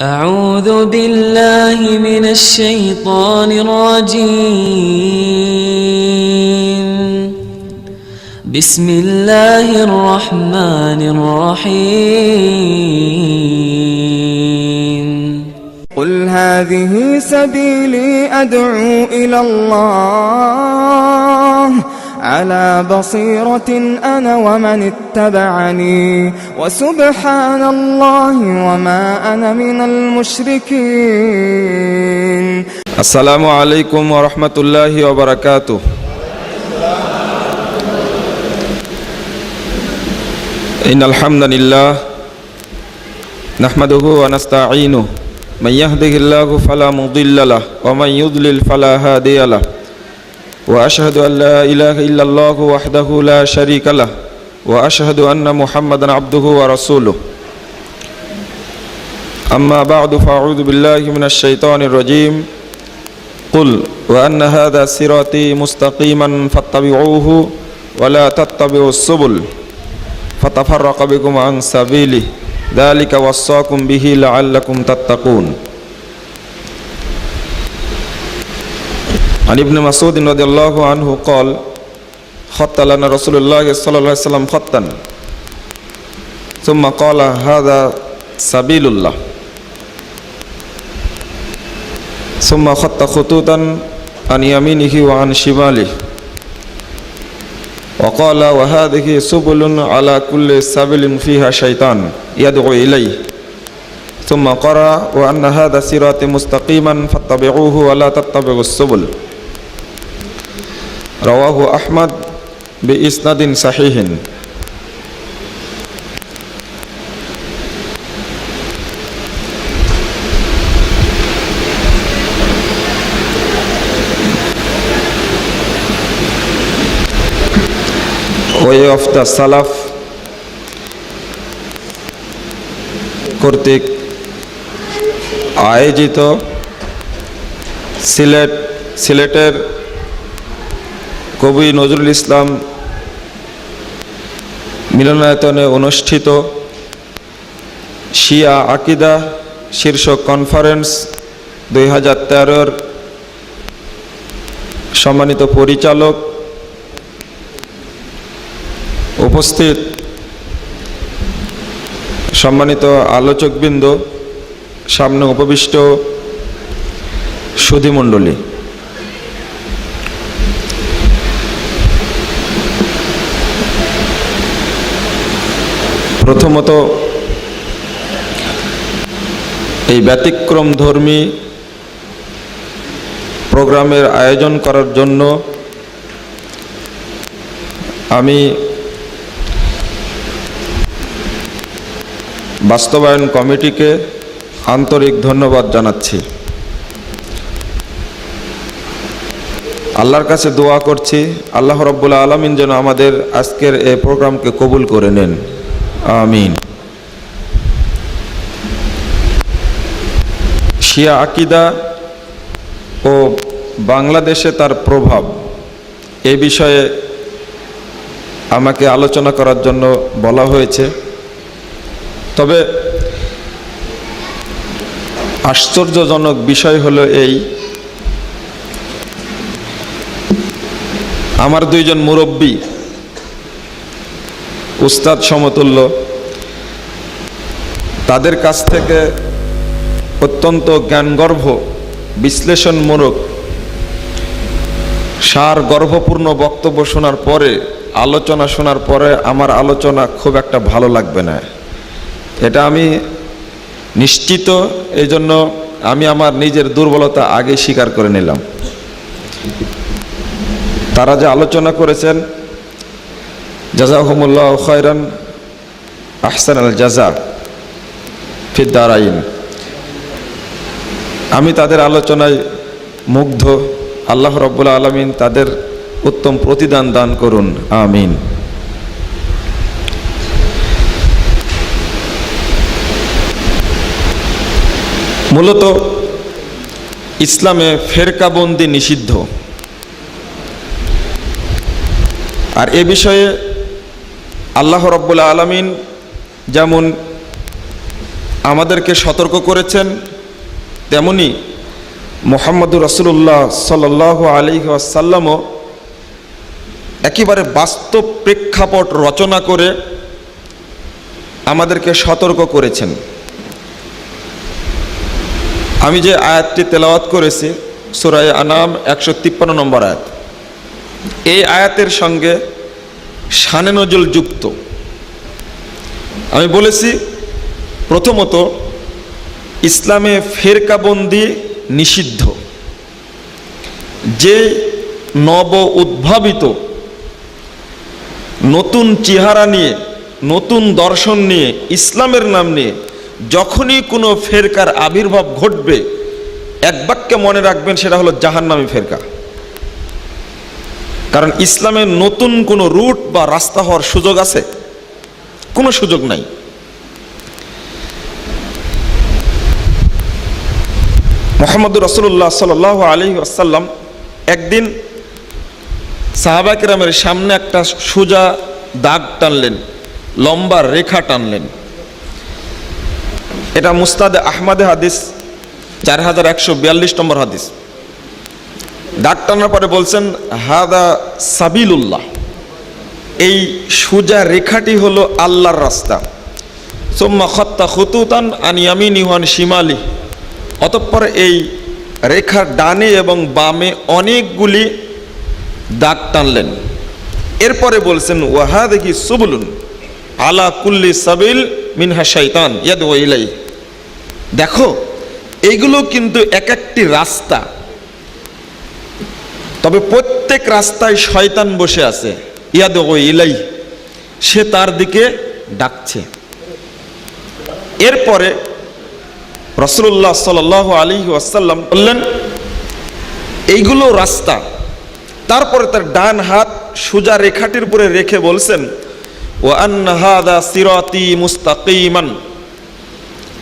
أعوذ بالله من الشيطان الرجيم بسم الله الرحمن الرحيم قل هذه سبيلي أدعو إلى الله على بصيرة أنا ومن اتبعني وسبحان الله وما أنا من المشركين. السلام عليكم ورحمة الله وبركاته. إن الحمد لله نحمده ونستعينه من يهده الله فلا مضل له ومن يضلل فلا هادي له وأشهد أن لا إله إلا الله وحده لا شريك له وأشهد أن محمدا عبده ورسوله. أما بعد فأعوذ بالله من الشيطان الرجيم. قل وأن هذا صراطي مستقيما فاتبعوه ولا تتبعوا السبل فتفرق بكم عن سبيله ذلك وصاكم به لعلكم تتقون. عن ابن مسعود رضي الله عنه قال خط لنا رسول الله صلى الله عليه وسلم خطا ثم قال هذا سبيل الله ثم خط خطوطا عن يمينه وعن شماله وقال وهذه سبل على كل سبيل فيها شيطان يدعو إليه ثم قرأ وأن هذا صراطي مستقيما فاتبعوه ولا تتبعوا السبل. رواه أحمد بإسناد صحيح. Way of the Salaf কর্তৃক আয়োজিত সিলেটের কবি নজরুল ইসলাম মিলনায়তনে অনুষ্ঠিত শিয়া আকিদা শীর্ষক কনফারেন্স 2013 সম্মানিত পরিচালক, উপস্থিত সম্মানিত আলোচকবৃন্দ, সামনে উপবিষ্ট সুধীমণ্ডলী, প্রথমত এই ব্যতিক্রম ধর্মী প্রোগ্রামের আয়োজন করার জন্য আমি বাস্তবায়ন কমিটিকে আন্তরিক ধন্যবাদ জানাচ্ছি। আল্লাহর কাছে দোয়া করছি আল্লাহ রাব্বুল আলামিন যেন আমাদের আজকের এই প্রোগ্রামকে কবুল করে নেন, আমিন। শিয়া আকিদা ও বাংলাদেশে তার প্রভাব এই বিষয়ে আমাকে আলোচনা করার জন্য বলা হয়েছে। তবে আশ্চর্যজনক বিষয় হলো এই, আমার দুইজন মুরব্বী উস্তাদ সমতুল্য, তাদের কাছ থেকে অত্যন্ত জ্ঞানগর্ভ বিশ্লেষণমূলক সার গর্ভপূর্ণ বক্তব্য শোনার পরে, আলোচনা শোনার পরে আমার আলোচনা খুব একটা ভালো লাগবে না, এটা আমি নিশ্চিত। এই জন্য আমি আমার নিজের দুর্বলতা আগে স্বীকার করে নিলাম। তারা যে আলোচনা করেছেন জাযাহুমুল্লাহু খায়রান আহসানাল জাযা ফিদ দারাইন, আমি তাদের আলোচনায় মুগ্ধ। আল্লাহ রাব্বুল আলামিন তাদের উত্তম প্রতিদান দান করুন, আমিন। মূলত ইসলামে ফেরকাবন্দি নিষিদ্ধ, আর এ বিষয়ে আল্লাহ রাব্বুল আলামিন যেমন আমাদেরকে সতর্ক করেছেন, তেমনি মুহাম্মদুর রাসূলুল্লাহ সাল্লাল্লাহু আলাইহি ওয়াসাল্লামও একেবারে বাস্তব প্রেক্ষাপট রচনা করে আমাদেরকে সতর্ক করেছেন। আমি যে আয়াতটি তেলাওয়াত করেছি সূরা আনাম 153 নম্বর আয়াত, এই আয়াতের সঙ্গে শানে নজুল যুক্ত। আমি বলেছি প্রথমত ইসলামে ফেরকাবন্দি নিষিদ্ধ। যে নব উদ্ভাবিত নতুন চেহারা নিয়ে, নতুন দর্শন নিয়ে, ইসলামের নাম নিয়ে যখনই কোনো ফেরকার আবির্ভাব ঘটবে, এক বাক্যে মনে রাখবেন সেটা হলো জাহান্নামী ফেরকা। কারণ ইসলামের নতুন কোনো রুট বা রাস্তা হওয়ার সুযোগ আছে? কোনো সুযোগ নাই। মুহাম্মদুর রাসূলুল্লাহ সাল্লাল্লাহু আলাইহি ওয়াসাল্লাম একদিন সাহাবা কিরামের সামনে একটা সোজা দাগ টানলেন, লম্বা রেখা টানলেন। এটা মুস্তাদে আহমদে হাদিস 4142 নম্বর হাদিস। দাগ টানার পরে বলছেন হাদা সাবিলুল্লাহ, এই সোজা রেখাটি হলো আল্লাহর রাস্তা। সুম্মা খাত্তা খুতুতান আন ইয়ামিনিহি ওয়া আন শিমালি, অতঃপর এই রেখার ডানে এবং বামে অনেকগুলি দাগ টানলেন। এরপরে বলছেন ওয়াহাদিহি সুবুলুন আলা কুল্লি সাবিল মিনহা শাইতান ইয়াদউ ইলাইহি, দেখো এইগুলো কিন্তু এক একটি রাস্তা, তবে প্রত্যেক রাস্তায় শয়তান বসে আছে, ইয়াদউ ইলাইহি, সে তার দিকে ডাকছে। এরপরে রাসূলুল্লাহ সাল্লাল্লাহু আলাইহি ওয়াসাল্লাম বললেন এইগুলো রাস্তা। তারপরে তার ডান হাত সোজা রেখাটির উপরে রেখে বলছেন ওয়া আন্না হাযা সিরাতি মুস্তাকিমান,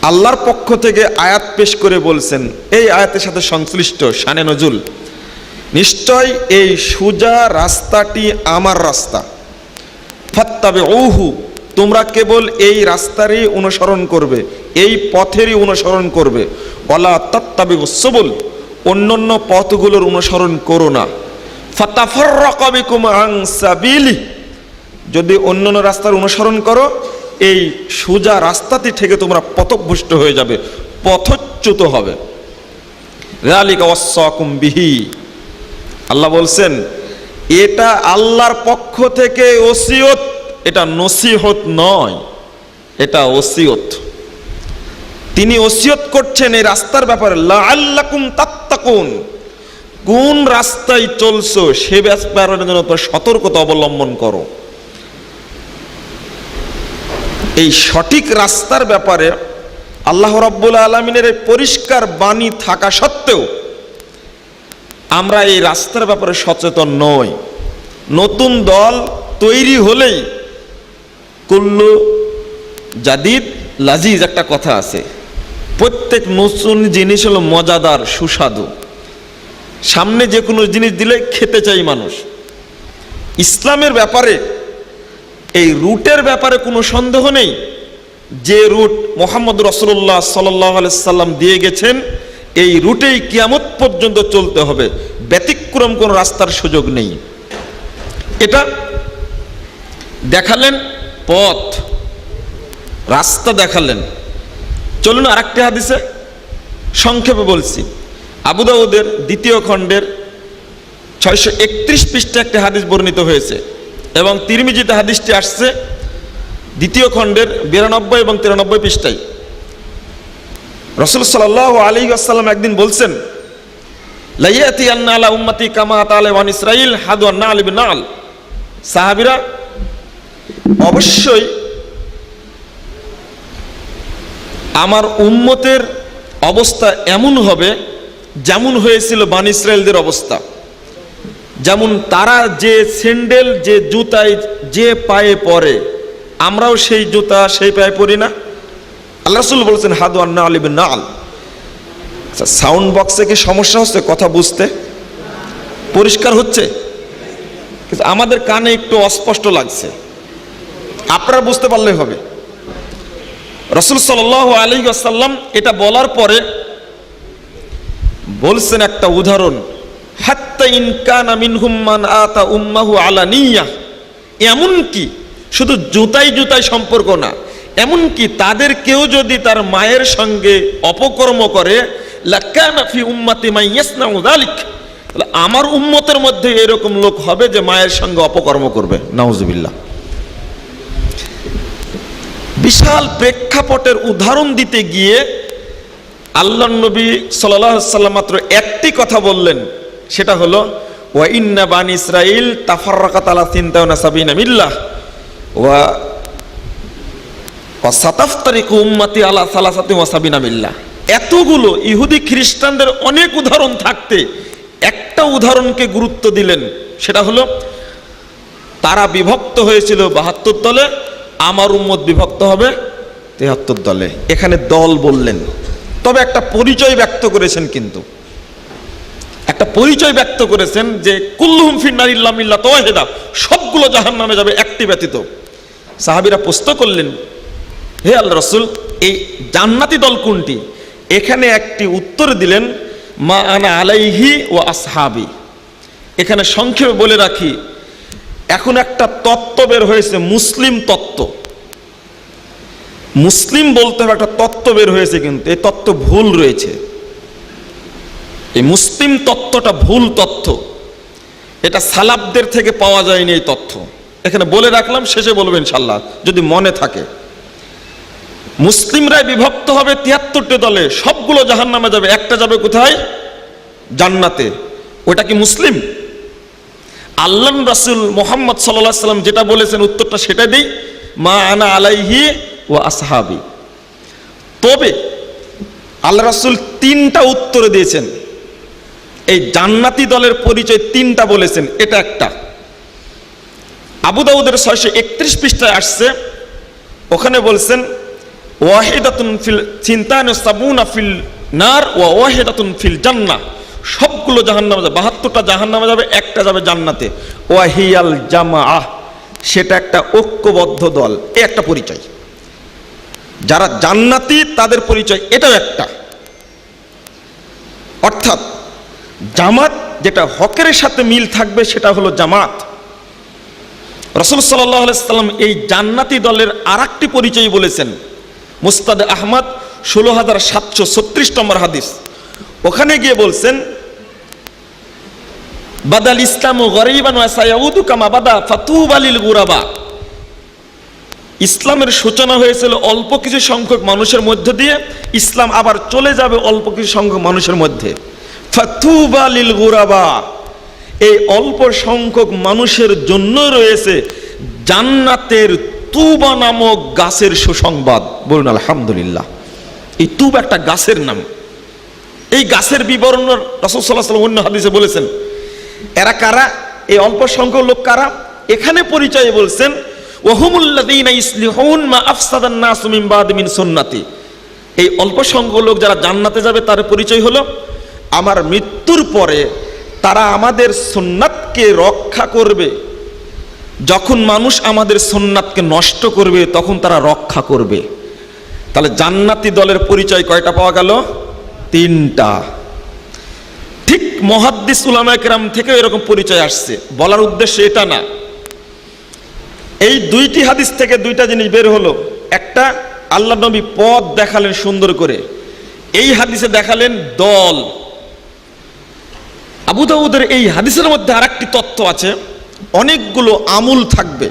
আল্লাহর পক্ষ থেকে আয়াত পেশ করে বলছেন, এই আয়াতের সাথে সংশ্লিষ্ট শানে নজুল, নিশ্চয় এই সোজা রাস্তাটি আমার রাস্তা, ফাত্তাবিউহু, তোমরা কেবল এই রাস্তারই অনুসরণ করবে, এই পথেরই অনুসরণ করবে, ওয়ালা তাত্তাবিউস সুবুল, অন্যান্য পথগুলোর অনুসরণ করো না, ফাতাফাররাকা বিকুম আন সাবিলি, যদি অন্যান্য রাস্তার অনুসরণ করো এই সোজা রাস্তাটি থেকে তোমরা পথভ্রষ্ট হয়ে যাবে, পথচ্যুত হবে। যালিকা ওয়াসাকুম বিহি, আল্লাহ বলছেন এটা আল্লাহর পক্ষ থেকে ওসিয়ত, এটা নসিহত নয়, এটা ওসিয়ত। তিনি ওসিয়ত করছেন এই রাস্তার ব্যাপারে, লাআল্লাকুম তাত্তাকুন, কোন রাস্তায় চলছো সে ব্যাপারে যেন সতর্কতা অবলম্বন করো। এই সঠিক রাস্তার ব্যাপারে আল্লাহ রাব্বুল আলামিনের এই পরিষ্কার বাণী থাকা সত্ত্বেও আমরা এই রাস্তার ব্যাপারে সচেতন নই। নতুন দল তৈরি হলেই কুল্লু জাদিদ লাজিজ একটা কথা আছে, প্রত্যেক নতুন জিনিস হলো মজাদার, সুস্বাদু, সামনে যে কোনো জিনিস দিলে খেতে চাই মানুষ। ইসলামের ব্যাপারে এই রুটের ব্যাপারে কোনো সন্দেহ নেই, যে রুট মুহাম্মদ রাসূলুল্লাহ সাল্লাল্লাহু আলাইহি সাল্লাম দিয়ে গেছেন এই রুটেই কিয়ামত পর্যন্ত চলতে হবে, ব্যতিক্রম কোনো রাস্তার সুযোগ নেই। এটা দেখালেন পথ, রাস্তা দেখালেন। চলুন আরেকটি হাদিসে সংক্ষেপে বলছি। আবু দাউদের 2য় খণ্ডের 631 পৃষ্ঠা একটি হাদিস বর্ণিত হয়েছে এবং তিরমিজিতে হাদিসটি আসছে 2য় খণ্ডের 92 এবং 93 পৃষ্ঠায়। রাসূল সাল্লাল্লাহু আলাইহি ওয়াসাল্লাম একদিন বলছেন লাইয়াতি আন্না আলা উম্মতি কামা আতালা ওয়ান ইসরাইল হাদু আন নাল বিন নাল, সাহাবীরা অবশ্যই আমার উম্মতের অবস্থা এমন হবে যেমন হয়েছিল বানি ইসরাইলদের অবস্থা, যেমন তারা যে স্যান্ডেল যে জুতায় যে পায়ে পরে আমরাও সেই জুতা সেই পায়ে পরি না। আল্লাহ রাসূল বলেছেন হাদু আন নাল বিন নাল। সাউন্ড বক্সে কি সমস্যা হচ্ছে কথা বুঝতে? পরিষ্কার হচ্ছে? কিন্তু আমাদের কানে একটু অস্পষ্ট লাগছে, আপনারা বুঝতে পারলে হবে। রাসূল সাল্লাল্লাহু আলাইহি ওয়াসাল্লাম এটা বলার পরে বলছেন একটা উদাহরণ, হাত্তা ইন কানা মিনহুম মান আতা উম্মাহু আলানিয়া, এমনকি শুধু জুতাই সম্পর্ক না, এমনকি তাদের কেউ যদি তার মায়ের সঙ্গে অপকর্ম করে, লাকানা ফি উম্মতি মান ইয়াসনাউ যালিক, তাহলে আমার উম্মতের মধ্যে এরকম লোক হবে যে মায়ের সঙ্গে অপকর্ম করবে। নাউজুবিল্লাহ। বিশাল প্রেক্ষাপটের উদাহরণ দিতে গিয়ে আল্লাহর নবী সাল্লাল্লাহু আলাইহি ওয়াসাল্লাম মাত্র একটি কথা বললেন, সেটা হলো ওয়া ইন্না বানি ইসরাঈল তাফাররাকাত আলা 73 মিল্লাহ ওয়া সাতাফতারিকু উম্মতি আলা 73 মিল্লাহ। এতগুলো ইহুদি খ্রিস্টানদের অনেক উদাহরণ থাকতে একটা উদাহরণকে গুরুত্ব দিলেন, সেটা হলো তারা বিভক্ত হয়েছিল 72 দলে, আমার উম্মত বিভক্ত হবে 73 দলে। এখানে দল বললেন, তবে একটা পরিচয় ব্যক্ত করেছেন, কিন্তু একটা পরিচয় ব্যক্ত করেছেন যে কুল্লুহুম ফিন্নার ইল্লা মিল্লাত ওয়াহিদা, সবগুলো জাহান্নামে যাবে একটি ব্যতীত। সাহাবীরা প্রশ্ন করলেন, হে আল্লাহর রাসূল, এই জান্নাতি দল কোনটি? এখানে একটি উত্তর দিলেন, মা আনা আলাইহি ওয়া আসহাবি। এখানে সংক্ষেপে বলে রাখি, এখন একটা তত্ত্ব বের হয়েছে, মুসলিম তত্ত্ব। মুসলিম বলতে হবে একটা তত্ত্ব বের হয়েছে, কিন্তু এই তত্ত্ব ভুল রয়েছে। এই মুসলিম তত্ত্বটা ভুল তথ্য, এটা সালাফদের থেকে পাওয়া যায়নি এই তথ্য। এখানে বলে রাখলাম, শেষে বলবেন ইনশাআল্লাহ যদি মনে থাকে। মুসলিমরাই বিভক্ত হবে 73টি দলে, সবগুলো জাহান্নামে যাবে, একটা যাবে কোথায়? জান্নাতে। ওটা কি মুসলিম? আল্লাহর রাসূল মুহাম্মদ সাল্লাল্লাহু আলাইহি ওয়াসাল্লাম যেটা বলেছেন উত্তরটা সেটা দেই, মা আনা আলাইহি ওয়া আসহাবি। তবে আল্লাহ রাসূল 3টা উত্তর দিয়েছেন, এই জান্নাতি দলের পরিচয় 3টা বলেছেন। এটা একটা আবু দাউদের 631 পৃষ্ঠায় আসছে, ওখানে বলছেন ওয়াহিদাতুন ফিল সিনতান সাবুনা ফিল নার ওয়া ওয়াহিদাতুন ফিল জান্নাহ, সবগুলো জাহান্নামে যাবে, 72টা জাহান্নামে যাবে, একটা যাবে জান্নাতে। ওয়াহিয়াল জামাআহ, সেটা একটা ঐক্যবদ্ধ দল। এই একটা পরিচয়, যারা জান্নাতি তাদের পরিচয় এটাও একটা। অর্থাৎ জামাত যেটা হকের সাথে মিল থাকবে সেটা হলো জামাত। রাসূল সাল্লাল্লাহু আলাইহি ওয়াসাল্লাম এই জান্নাতি দলের আরেকটি পরিচয় বলেছেন, মুসনাদ আহমদ 16736 নম্বর হাদিস। ওখানে গিয়ে বলছেন, বাদাল ইসলামু গরীবান ওয়া সায়াউদু কামা বাদা ফাতুবা লিল গুরাবা। ইসলামের সূচনা হয়েছিল অল্প কিছু সংখ্যক মানুষের মধ্য দিয়ে, ইসলাম আবার চলে যাবে অল্প কিছু সংখ্যক মানুষের মধ্যে। ফাতুবা লিল গুরাবা, এই অল্প সংখ্যক মানুষের জন্য রয়েছে জান্নাতের তুবা নামক গাছের সুসংবাদ। বলুন আলহামদুলিল্লাহ। এই তুবা একটা গাছের নাম। এই গাছের বিবরণ রাসূল সাল্লাল্লাহু আলাইহি ওয়াসাল্লাম অন্য হাদিসে বলেছেন। এরা কারা? এই অল্প সংখ্যক লোক কারা? এখানে পরিচয় বলছেন, ওয়াহুমুল্লাযীনা ইসলিহুন মা আফসাদান নাসু মিন বাদি মিন সুন্নতি। এই অল্প সংখ্যক লোক যারা জান্নাতে যাবে তার পরিচয় হলো, আমার মৃত্যুর পরে তারা আমাদের সুন্নাতকে রক্ষা করবে। যখন মানুষ আমাদের সুন্নাতকে নষ্ট করবে তখন তারা রক্ষা করবে। তাহলে জান্নাতি দলের পরিচয় কয়টা পাওয়া গেল? 3টা। ঠিক মুহাদ্দিস উলামায়ে কেরাম থেকে এরকম পরিচয় আসছে। বলার উদ্দেশ্য এটা না, এই 2টি হাদিস থেকে 2টা জিনিস বের হলো। একটা, আল্লাহ নবী পথ দেখালেন সুন্দর করে, এই হাদিসে দেখালেন দল। আবু দাউদের এই হাদিসের মধ্যে আরেকটি তথ্য আছে, অনেকগুলো আমুল থাকবে।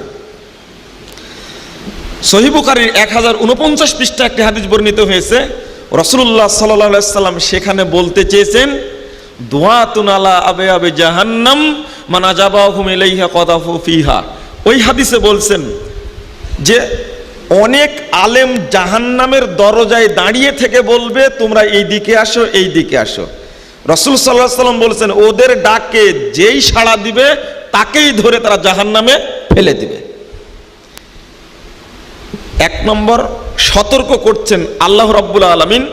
সহিহ বুখারীর 1049 পৃষ্ঠা একটি হাদিস বর্ণিত হয়েছে, রাসূলুল্লাহ সাল্লাল্লাহু আলাইহি ওয়াসাল্লাম সেখানে বলতে চেয়েছেন, দুআতুন আলা আবওয়াবি জাহান্নাম মান আজাবাহুম ইলাইহা কাযাফু ফিহা। ওই হাদিসে বলছেন যে অনেক আলেম জাহান্নামের দরজায় দাঁড়িয়ে থেকে বলবে, তোমরা এই দিকে আসো, এই দিকে আসো। রাসূল সাল্লাল্লাহু আলাইহি ওয়াসাল্লাম বলছেন, ওদের ডাকে যেই সাড়া দিবে তাকেই ধরে তারা জাহান্নামে ফেলে দিবে। 1 নম্বর সতর্ক করছেন আল্লাহ রাব্বুল আলামিন।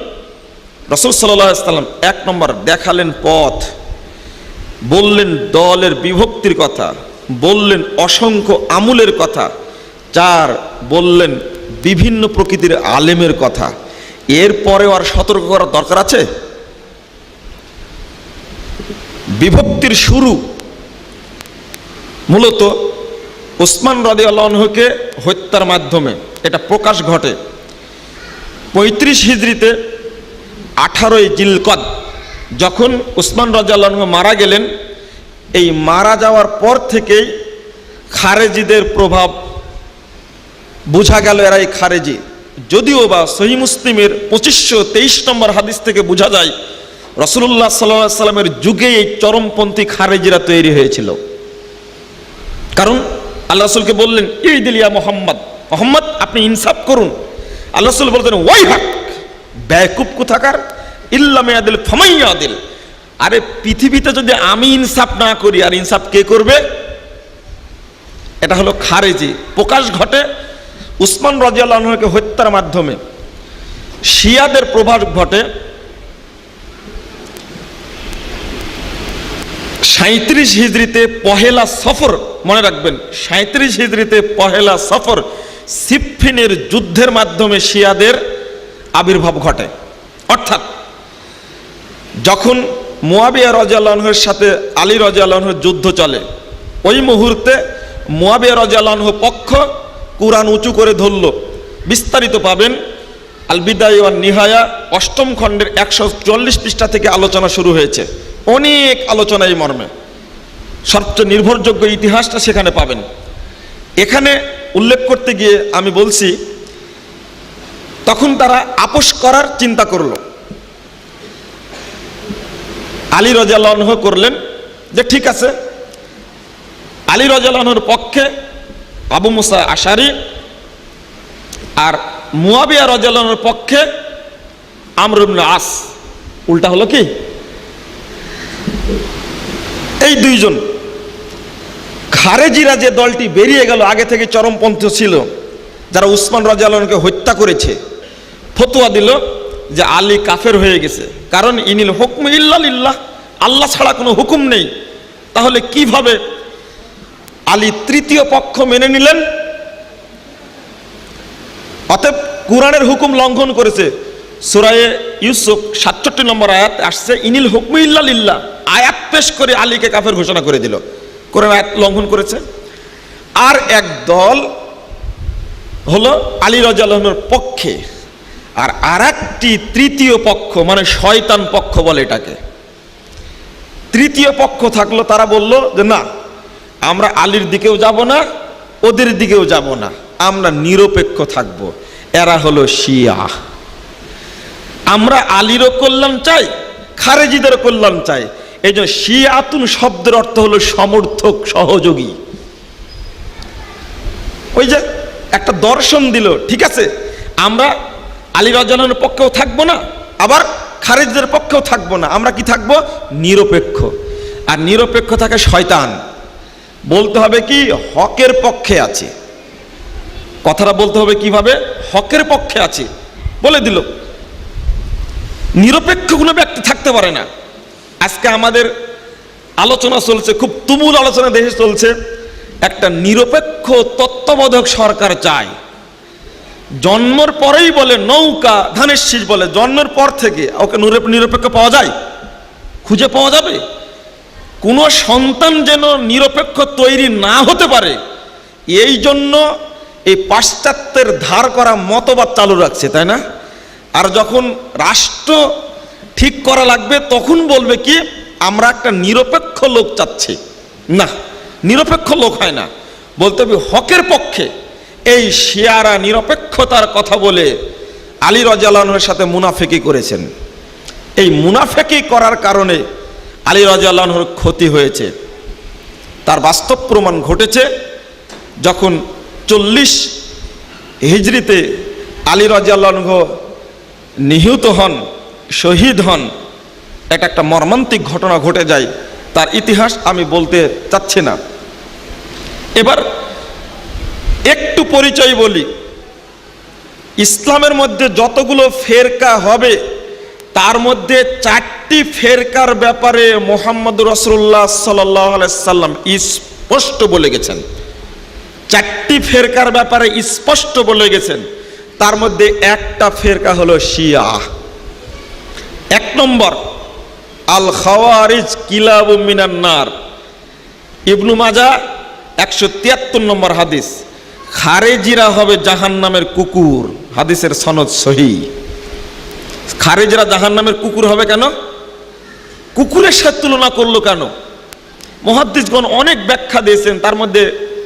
রাসূল সাল্লাল্লাহু আলাইহি ওয়াসাল্লাম 1 নম্বর দেখালেন পথ, বললেন দলের বিভক্তির কথা, বললেন অসংখ্য আমুলের কথা। 4 বললেন বিভিন্ন প্রকৃতির আলেমের কথা, এরপরে আর সতর্ক করার দরকার আছে? বিভক্তির শুরু মূলত ওসমান রাদিয়াল্লাহু আনহুকে হত্যার মাধ্যমে এটা প্রকাশ ঘটে 35 হিজরিতে 18ই জিলকদ, যখন ওসমান রাদিয়াল্লাহু আনহু মারা গেলেন। এই মারা যাওয়ার পর থেকেই খারেজিদের প্রভাব বোঝা গেল, এরাই খারেজি। যদিও বা সহিহ মুসলিমের 2523 নম্বর হাদিস থেকে বোঝা যায় রাসূলুল্লাহ সাল্লাল্লাহু আলাইহি সাল্লামের যুগে এই চরমপন্থী খারেজিরা তৈরি হয়েছিল। কারণ আল্লাহ রাসূলকে বললেন, ইদিল ইয়া মুহাম্মদ, মুহাম্মদ আপনি ইনসাফ করুন। আল্লাহ রাসূল বলতেন, ওয়াইহাক, বেয়াকুব কোথাকার, ইল্লা মিয়াদিল ফামাইয়াদিল। আরে পৃথিবীতে যদি আমি ইনসাফ না করি আর ইনসাফ কে করবে? এটা হলো খারেজি। প্রকাশ ঘটে উসমান রাদিয়াল্লাহু আনহুকে হত্যার মাধ্যমে। শিয়াদের প্রভাব ঘটে 37 হিজরিতে পহেলা সফর, মনে রাখবেন 37 হিজরিতে পহেলা সফর সিফফিনের যুদ্ধের মাধ্যমে শিয়াদের আবির্ভাব ঘটে। অর্থাৎ যখন মুয়াবিয়া রাদিয়াল্লাহু আনহুর সাথে আলী রাদিয়াল্লাহু আনহুর যুদ্ধ চলে, ওই মুহূর্তে মুয়াবিয়া রাদিয়াল্লাহু আনহু পক্ষ কুরআন উঁচু করে ধরল। বিস্তারিত পাবেন আল বিদায়া ওয়ান নিহায়া 8ম খণ্ডের 144 পৃষ্ঠা থেকে আলোচনা শুরু হয়েছে। অনেক আলোচনা এই মর্মে, সবচেয়ে নির্ভরযোগ্য ইতিহাসটা সেখানে পাবেন। এখানে উল্লেখ করতে গিয়ে আমি বলছি, তখন তারা আপোষ করার চিন্তা করলো। আলী রাদিয়াল্লাহু আনহু করলেন যে ঠিক আছে, আলী রাদিয়াল্লাহু আনহুর পক্ষে আবু মুসা আশারি আর মুয়াবিয়া রাদিয়াল্লাহু আনহুর পক্ষে আমর ইবনে আস। উল্টা হলো কি, এই দুইজন খারেজিরা যে দলটি বেরিয়ে গেল, আগে থেকে চরমপন্থী ছিল, যারা উসমান রাদিয়াল্লাহু আনহুকে হত্যা করেছে, ফতোয়া দিল যে আলী কাফের হয়ে গেছে। কারণ ইনিল হুকমু ইল্লা লিল্লাহ, আল্লাহ ছাড়া কোনো হুকুম নেই। তাহলে কিভাবে আলী তৃতীয় পক্ষ মেনে নিলেন? অতএব কুরআনের হুকুম লঙ্ঘন করেছে। সূরা ইউসুফ 67 নম্বর আয়াত আসছে, ইনিল হুকমু ইল্লা লিল্লাহ, আয়াত পেশ করে আলীকে কাফের ঘোষণা করে দিল। কোরআন আয়াত লঙ্ঘন করেছে। আর এক দল হলো আলী রাদিয়াল্লাহু আনহুর পক্ষে, আর আরেকটি তৃতীয় পক্ষ, মানে শয়তান পক্ষ বলে এটাকে। তৃতীয় পক্ষ থাকলো, তারা বলল যে না, আমরা আলীর দিকেও যাব না, ওদের দিকেও যাব না, আমরা নিরপেক্ষ থাকব। এরা হলো শিয়া। আমরা আলীরও কল্যাণ চাই, খারেজিদেরও কল্যাণ চাই। এই জন্য শিয়াতুন শব্দের অর্থ হলো সমর্থক, সহযোগী। ওই যে একটা দর্শন দিল, ঠিক আছে আমরা আলী রাদিয়াল্লাহু আনহুর পক্ষেও থাকবো না, আবার খারেজিদের পক্ষেও থাকবো না, আমরা কি থাকবো? নিরপেক্ষ। আর নিরপেক্ষ থাকে শয়তান। বলতে হবে কি, হকের পক্ষে আছে। কথাটা বলতে হবে কিভাবে? হকের পক্ষে আছে বলে দিল। নিরপেক্ষ কোনো ব্যক্তি থাকতে পারে না। আজকে আমাদের আলোচনা চলছে, খুব তুমুল আলোচনা দেশে চলছে, একটা নিরপেক্ষ তত্ত্বাবধায়ক সরকার চায়। জন্মের পরেই বলে নৌকা ধানের শীষ বলে, জন্মের পর থেকে ওকে নিরপেক্ষ পাওয়া যায়? খুঁজে পাওয়া যাবে? কোনো সন্তান যেন নিরপেক্ষ তৈরি না হতে পারে, এই জন্য এই পাশ্চাত্যের ধার করা মতবাদ চালু রাখছে, তাই না? আর যখন রাষ্ট্র ঠিক করা লাগবে তখন বলবে কি, আমরা একটা নিরপেক্ষ লোক চাচ্ছি। না, নিরপেক্ষ লোক হয় না, বলতে হবে হকের পক্ষে। এই শিয়ারা নিরপেক্ষতার কথা বলে আলী রাদিয়াল্লাহু আনহুর সাথে মুনাফিকি করেছেন। এই মুনাফিকি করার কারণে আলী রাদিয়াল্লাহু আনহুর ক্ষতি হয়েছে। তার বাস্তব প্রমাণ ঘটেছে যখন 40 হিজরিতে আলী রাদিয়াল্লাহু আনহু নিহত হন, শহীদ হন। এটা একটা মর্মান্তিক ঘটনা ঘটে যায়, তার ইতিহাস আমি বলতে চাচ্ছি না। এবার একটু পরিচয় বলি। ইসলামের মধ্যে যতগুলো ফেরকা হবে তার মধ্যে 4টি ফেরকার ব্যাপারে মুহাম্মদ রাসূলুল্লাহ সাল্লাল্লাহু আলাইহি সাল্লাম স্পষ্ট বলে গেছেন। 4টি ফেরকার ব্যাপারে স্পষ্ট বলে গেছেন। তার মধ্যে একটা ফেরকা হলো শিয়া। 1 নম্বর আল খাওয়ারিজ কিলাবু মিনান নার, ইবনু মাজাহ 173 নম্বর হাদিস। খারেজিরা হবে জাহান্নামের কুকুর, হাদিসের সনদ সহিহ। খারেজিরা জাহান্নামের কুকুর হবে কেন? কুকুরের সাথে তুলনা করলো কেন? মুহাদ্দিসগণ অনেক ব্যাখ্যা দিয়েছেন, তার মধ্যে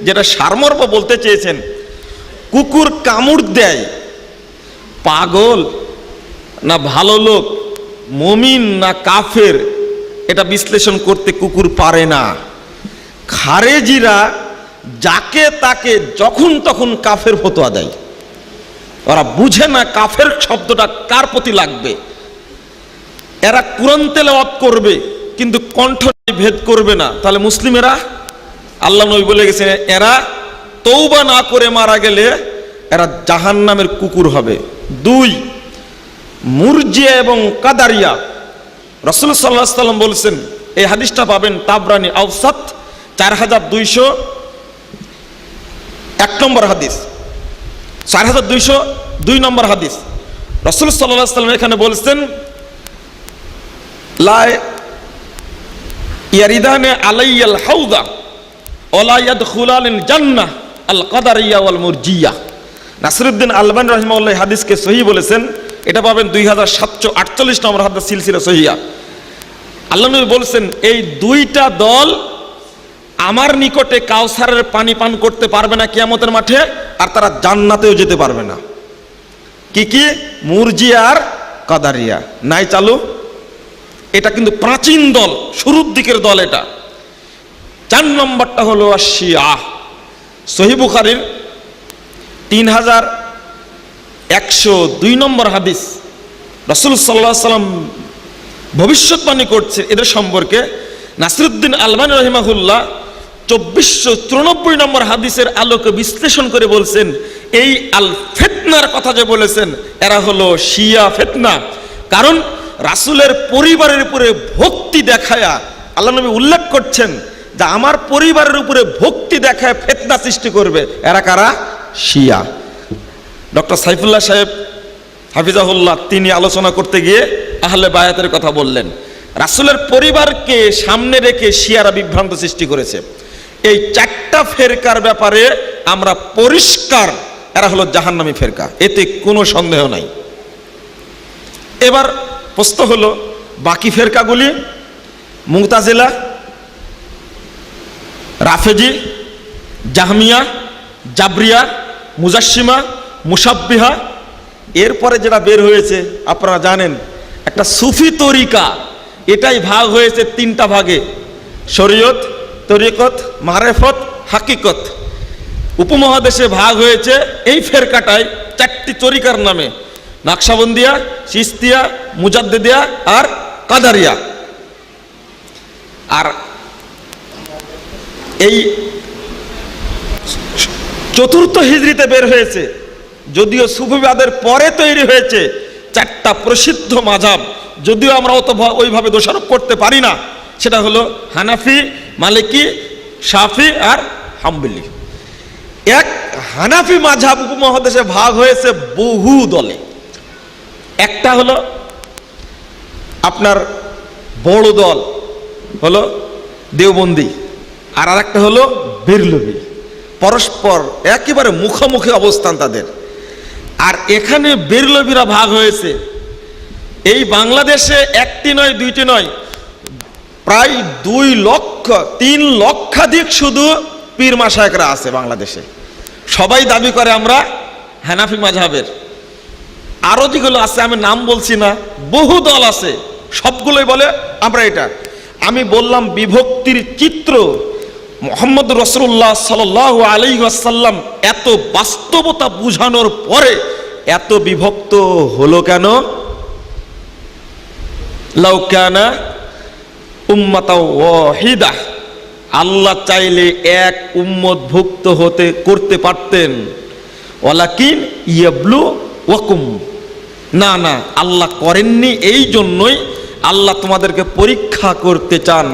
যেটা সারমর্ম বলতে চেয়েছেন, কুকুর কামড় দেয়, পাগল না ভালো লোক, মুমিন না কাফের, এটা বিশ্লেষণ করতে কুকুর পারে না। খারেজিরা যাকে তাকে যখন তখন কাফের ফতোয়া দেয়, ওরা বুঝে না কাফের শব্দটা কার প্রতি লাগবে। এরা কুরআন তেলাওয়াত করবে কিন্তু কণ্ঠ ভেদ করবে না, তাহলে মুসলিমেরা, আল্লাহ নবী বলে গেছেন এরা তওবা না করে মারা গেলে এরা জাহান্নামের কুকুর হবে। 2 মুরজিয়া এবং কাদারিয়া, রাসূল সাল্লাল্লাহু আলাইহি ওয়াসাল্লাম বলেছেন, এই হাদিসটা পাবেন তাবরানী আওসাত 4201 নম্বর হাদিস, 4202 নম্বর হাদিস। রাসূল সাল্লাল্লাহু আলাইহি ওয়াসাল্লাম এখানে বলেছেন, লা ইয়ারিদানে আলাইয়াল হাউদা ওয়ালা ইয়াদখুলানিল জান্নাহ আল কাদারিয়া ওয়াল মুরজিয়া। নাসিরউদ্দিন আলবানী রাহিমাহুল্লাহ হাদিসকে সহিহ বলেছেন, এটা পাবেন 2748 নম্বর হাদিস সিলসিলা সহিহা। আল্লাহ নবী বলেছেন এই 2টা দল আমার নিকটে কাউসারের পানি পান করতে পারবে না কিয়ামতের মাঠে, আর তারা জান্নাতেও যেতে পারবে না। কি কি? মুরজিয়া আর কাদারিয়া। নাই চালু? এটা কিন্তু প্রাচীন দল, শুরুর দিকের দল এটা। 4 নম্বরটা হলো শিয়া। সহিহ বুখারীর 3102 নম্বর হাদিস, রাসূল সাল্লাল্লাহু আলাইহি ওয়াসাল্লাম ভবিষ্যৎবাণী করছে এদের সম্পর্কে। নাসিরউদ্দিন আলবানী রাহিমাহুল্লাহ 2494 নম্বর হাদিসের আলোকে বিশ্লেষণ করে বলছেন, এই আল ফিতনার কথা যে বলেছেন এরা হলো শিয়া ফিতনা। কারণ রাসূলের পরিবারের উপরে ভক্তি দেখায়া আল্লাহ নবী উল্লেখ করছেন যে আমার পরিবারের উপরে ভক্তি দেখায় ফিতনা সৃষ্টি করবে, এরা কারা? শিয়া। ডক্টর সাইফুল্লাহ সাহেব হাফিজাহুল্লাহ তিনি আলোচনা করতে গিয়ে আহলে বায়াতের কথা বললেন। রাসূলের পরিবারকে সামনে রেখে শিয়ারা বিভ্রান্ত সৃষ্টি করেছে। এই 4টা ফেরকার ব্যাপারে আমরা পরিষ্কার, এরা হলো জাহান্নামী ফেরকা, এতে কোনো সন্দেহ নাই। এবার প্রশ্ন হলো বাকি ফেরকাগুলি, মুতাজিলা, রাফেজি, জাহমিয়া, জাবরিয়া, মুজাসসিমা, মুশাব্বিহা, এরপরে যেটা বের হয়েছে আপনারা জানেন একটা সুফি তরিকা, এটাই ভাগ হয়েছে 3টা ভাগে, শরীয়ত, তরিকত, মারেফত, হাকিকত। উপমহাদেশে ভাগ হয়েছে এই ফেরকাটায় 4টি তরিকার নামে, নকশবন্দিয়া, চিশতিয়া, মুজাদ্দিদিয়া আর কাদারিয়া। আর এই 4র্থ হিজরিতে বের হয়েছে, যদিও সুফিবাদের পরে তৈরি হয়েছে 4টা প্রসিদ্ধ মাযহাব, যদিও আমরা ওইভাবে দোষারোপ করতে পারি না। সেটা হলো হানাফি, মালিকি, শাফি আর হাম্বলি। এক হানাফি মাযহাব উপমহাদেশে ভাগ হয়েছে বহু দলে। একটা হলো আপনার বড় দল হলো দেওবন্দি, আর আরেকটা হলো বেরলভী। পরস্পর একেবারে মুখোমুখি অবস্থান তাদের। আর এখানে বেরলভীরা ভাগ হয়েছে, এই বাংলাদেশে 1টি নয় 2টি নয়, প্রায় 2 লক্ষ 3 লক্ষাধিক শুধু পীর মাশায়েখরা আছে বাংলাদেশে। সবাই দাবি করে আমরা হানাফি মাযহাবের। আরো যেগুলো আছে আমি নাম বলছি না, বহু দল আছে, সবগুলোই বলে আমরা এটা। আমি বললাম বিভক্তির চিত্র, মুহাম্মদ রাসূলুল্লাহ সাল্লাল্লাহু আলাইহি ওয়াসাল্লাম এত বাস্তবতা বুঝানোর পরে এত বিভক্ত হলো কেন? লাউ কানা উম্মাতাও ওয়াহিদা, আল্লাহ চাইলে এক উম্মত ভুক্ত করতে পারতেন। ওয়ালাকিন ইয়াবলু ওয়াকুম, না না আল্লাহ করেননি, এই জন্যই আল্লাহ তোমাদেরকে পরীক্ষা করতে চান।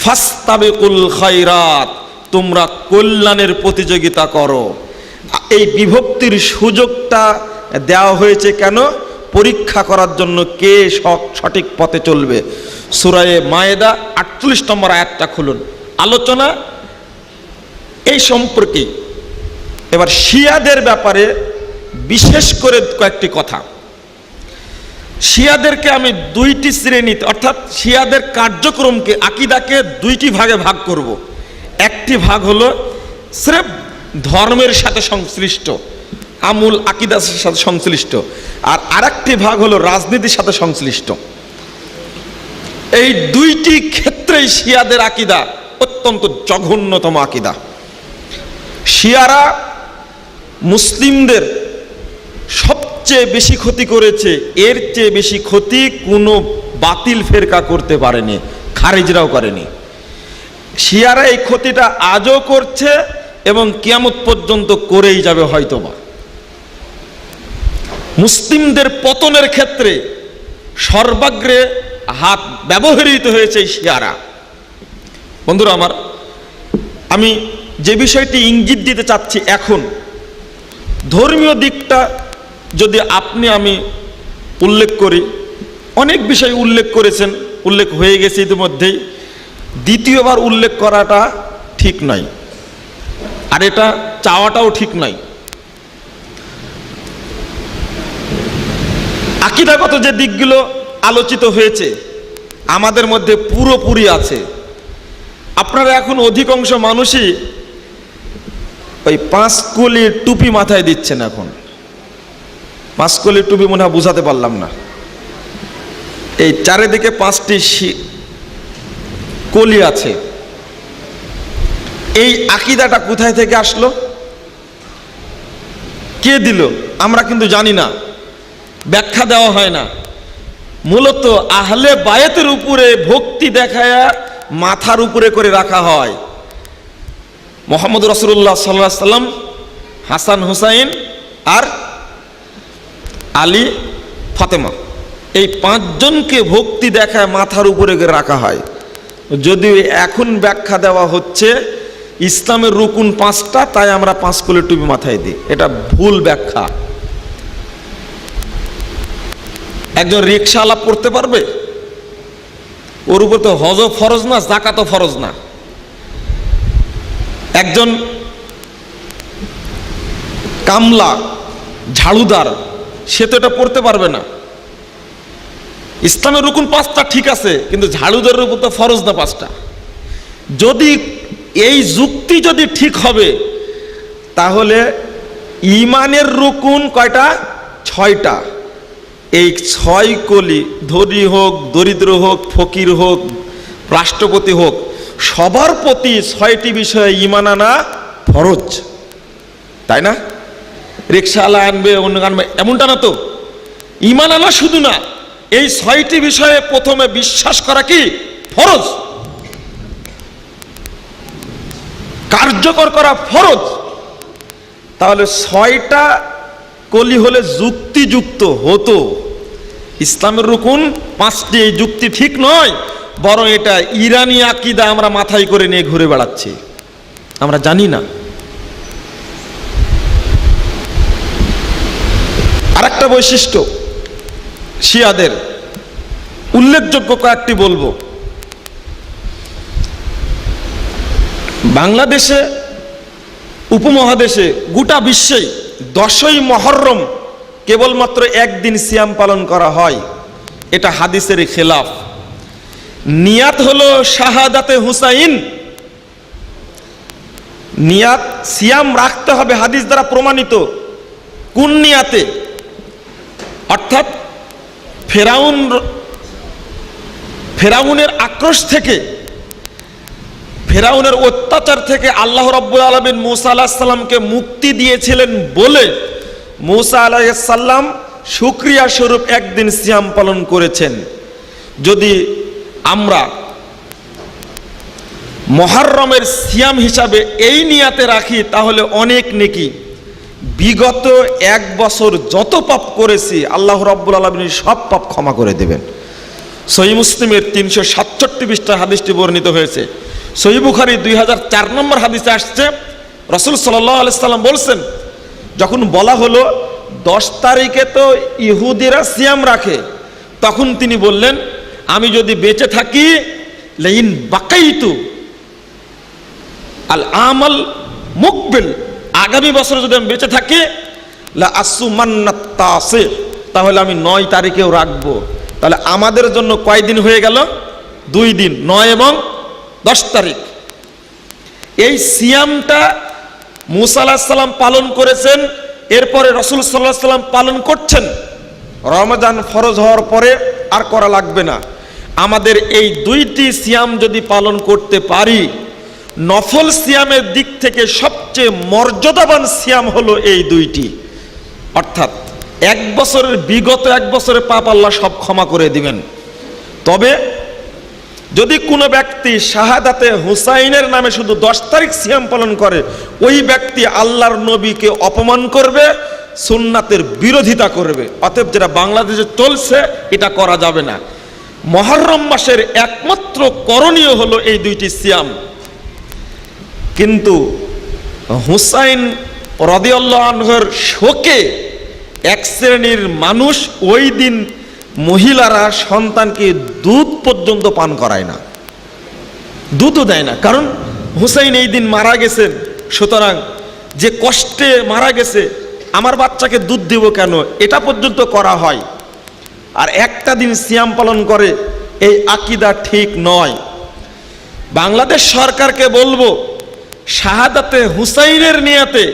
ফাস্তাবিকুল খায়রাত, তোমরা কল্যাণের প্রতিযোগিতা করো। এই বিভক্তির সুযোগটা দেওয়া হয়েছে কেন? পরীক্ষা করার জন্য কে সঠিক পথে চলবে। সূরা মায়েদা 48 নম্বর আয়াতটা খুলুন, আলোচনা এই সম্পর্কে। এবার শিয়াদের ব্যাপারে বিশেষ করে কয়েকটি কথা। শিয়াদেরকে আমি দুইটি শ্রেণীতে, অর্থাৎ শিয়াদের কার্যক্রমকে, আকীদাকে দুইটি ভাগে ভাগ করব। একটি ভাগ হলো স্রেফ ধর্মের সাথে সংশ্লিষ্ট, আমূল আকীদার সাথে সংশ্লিষ্ট, আর আরেকটি ভাগ হলো রাজনীতির সাথে সংশ্লিষ্ট। এই দুইটি ক্ষেত্রেই শিয়াদের আকীদা অত্যন্ত জঘন্যতম আকীদা। শিয়ারা মুসলিমদের সবচেয়ে বেশি ক্ষতি করেছে, এর চেয়ে বেশি ক্ষতি কোনো বাতিল ফেরকা করতে পারেনি, খারিজরাও করেনি। শিয়ারা এই ক্ষতিটা আজও করছে এবং কিয়ামত পর্যন্ত করেই যাবে হয়তোবা। মুসলিমদের পতনের ক্ষেত্রে সর্বাগ্রে হাত ব্যবহৃত হয়েছে শিয়ারা। বন্ধুরা আমার, আমি যে বিষয়টি ইঙ্গিত দিতে চাচ্ছি, এখন ধর্মীয় দিকটা যদি আমি উল্লেখ করি, অনেক বিষয় উল্লেখ করেছেন, উল্লেখ হয়ে গেছে ইতিমধ্যেই, দ্বিতীয়বার উল্লেখ করাটা ঠিক নয়, আর এটা চাওয়াটাও ঠিক নয়। আকীদাগত যে দিকগুলো আলোচিত হয়েছে আমাদের মধ্যে পুরোপুরি আছে। আপনারা এখন অধিকাংশ মানুষই ওই 5 কলির টুপি মাথায় দিচ্ছেন। এখন 5 কলির টুপি মনে হয় বুঝাতে পারলাম না। এই চারিদিকে 5টি কলি আছে। এই আকীদাটা কোথায় থেকে আসলো, কে দিল, আমরা কিন্তু জানি না, ব্যাখ্যা দেওয়া হয় না। মূলত আহলে বায়াতের উপরে ভক্তি দেখায়া মাথার উপরে করে রাখা হয়। মুহাম্মদ রাসূলুল্লাহ সাল্লাল্লাহু আলাইহি সাল্লাম, হাসান হুসাইন আর আলী ফাতেমা, এই 5 জনকে ভক্তি দেখায় মাথার উপরে রাখা হয়। যদিও এখন ব্যাখ্যা দেওয়া হচ্ছে ইসলামের রুকুন 5টা, তাই আমরা 5 কলির টুপি মাথায় দিই। এটা ভুল ব্যাখ্যা। একজন রিকশাওয়ালা পড়তে পারবে? ওর উপর তো হজও ফরজ না, যাকাতও ফরজ না। একজন কামলা, ঝাড়ুদার, সে তো এটা পড়তে পারবে না। ইসলামের রুকুন 5টা ঠিক আছে, কিন্তু ঝাড়ুদারের উপর তো ফরজ না 5টা। যদি এই যুক্তি যদি ঠিক হবে, তাহলে ইমানের রুকুন কয়টা? 6টা। এই 6 কলি, ধনী হোক, দরিদ্র হোক, ফকির হোক, রাষ্ট্রপতি হোক, সবার প্রতি 6টি বিষয়ে ঈমান আনা ফরজ, তাই না? রিকশাওয়ালা আনবে, অন্য আনবে, এমনটা না তো। ঈমান আনা শুধু না, এই 6টি বিষয়ে প্রথমে বিশ্বাস করা কি ফরজ, কার্যকর করা ফরজ। তাহলে 6টা কলি হলে যুক্তিযুক্ত হতো। ইসলামের রুকুন 5টি, এই যুক্তি ঠিক নয়, বরং এটা ইরানি আকীদা আমরা মাথায় করে নিয়ে ঘুরে বেড়াচ্ছি, আমরা জানি না। আরেকটা বৈশিষ্ট্য শিয়াদের উল্লেখযোগ্য কয়েকটি বলবো। বাংলাদেশে, উপমহাদেশে, গোটা বিশ্বেই 10ই মুহররম কেবলমাত্র একদিন সিয়াম পালন করা হয়। এটা হাদিসের খেলাফ। নিয়াত হলো শাহাদাতে হুসাইন। নিয়াত, সিয়াম রাখতে হবে হাদিস দ্বারা প্রমাণিত। কোন নিয়াতে? অর্থাৎ ফেরাউনের আক্রোশ থেকে, ফেরাউনের অত্যাচার থেকে আল্লাহ রাব্বুল আলামিন মূসা আলাইহিস সালামকে মুক্তি দিয়েছিলেন বলে মূসা আলাইহিস সালাম শুকরিয়া স্বরূপ একদিন সিয়াম পালন করেছেন। যদি আমরা মুহররমের সিয়াম হিসাবে এই নিয়াতে রাখি, তাহলে অনেক নেকি। বিগত 1 বছর যত পাপ করেছি আল্লাহ রাব্বুল আলামিন সব পাপ ক্ষমা করে দেবেন। সহিহ মুসলিমের 367 পৃষ্ঠা হাদিসটি বর্ণিত হয়েছে। সহিহ বুখারী 2004 নম্বর হাদিসে আসছে, রাসূল সাল্লাল্লাহু আলাইহি সাল্লাম বলছেন, যখন বলা হলো 10 তারিখে তো ইহুদিরা সিয়াম রাখে, তখন তিনি বললেন আমি যদি বেঁচে থাকি লাইন বাকাইতু আল আমাল মুকবিল, আগামী বছর যদি আমি বেঁচে থাকি লা আসুমান্নাত তাসি, তাহলে আমি 9 তারিখেও রাখবো। তাহলে আমাদের জন্য কয়দিন হয়ে গেল? 2 দিন, 9 এবং 10 তারিখ। এই সিয়ামটা মুসা আলাইহিস সালাম পালন করেছেন, এরপরে রাসূল সাল্লাল্লাহু আলাইহি ওয়াসাল্লাম পালন করছেন। রমজান ফরজ হওয়ার পরে আর করা লাগবে না। আমাদের এই 2টি সিয়াম যদি পালন করতে পারি, নফল সিয়ামের দিক থেকে সবচেয়ে মর্যাদাবান সিয়াম হলো এই 2টি। অর্থাৎ 1 বছরের বিগত 1 বছরের পাপ আল্লাহ সব ক্ষমা করে দিবেন। তবে যদি কোনো ব্যক্তি শাহাদাতে হুসাইনের নামে শুধু 10 তারিখ সিয়াম পালন করে, ওই ব্যক্তি আল্লাহর নবীকে অপমান করবে, সুন্নাতের বিরোধিতা করবে। অতএব যেটা বাংলাদেশে চলছে এটা করা যাবে না। মুহররম মাসের একমাত্র করণীয় হলো এই 2টি সিয়াম। কিন্তু হুসাইন রাদিয়াল্লাহু আনহুর শোকে এক শ্রেণীর মানুষ ওই দিন মহিলারা সন্তানকে দুধ পর্যন্ত পান করায় না, দুধও দেয় না। কারণ হুসাইন এই দিন মারা গেছেন, সুতরাং যে কষ্টে মারা গেছে আমার বাচ্চাকে দুধ দেব কেন, এটা পর্যন্ত করা হয়। আর একটা দিন সিয়াম পালন করে, এই আকীদা ঠিক নয়। বাংলাদেশ সরকারকে বলবো, শাহাদাতে হুসাইনের নিয়াতে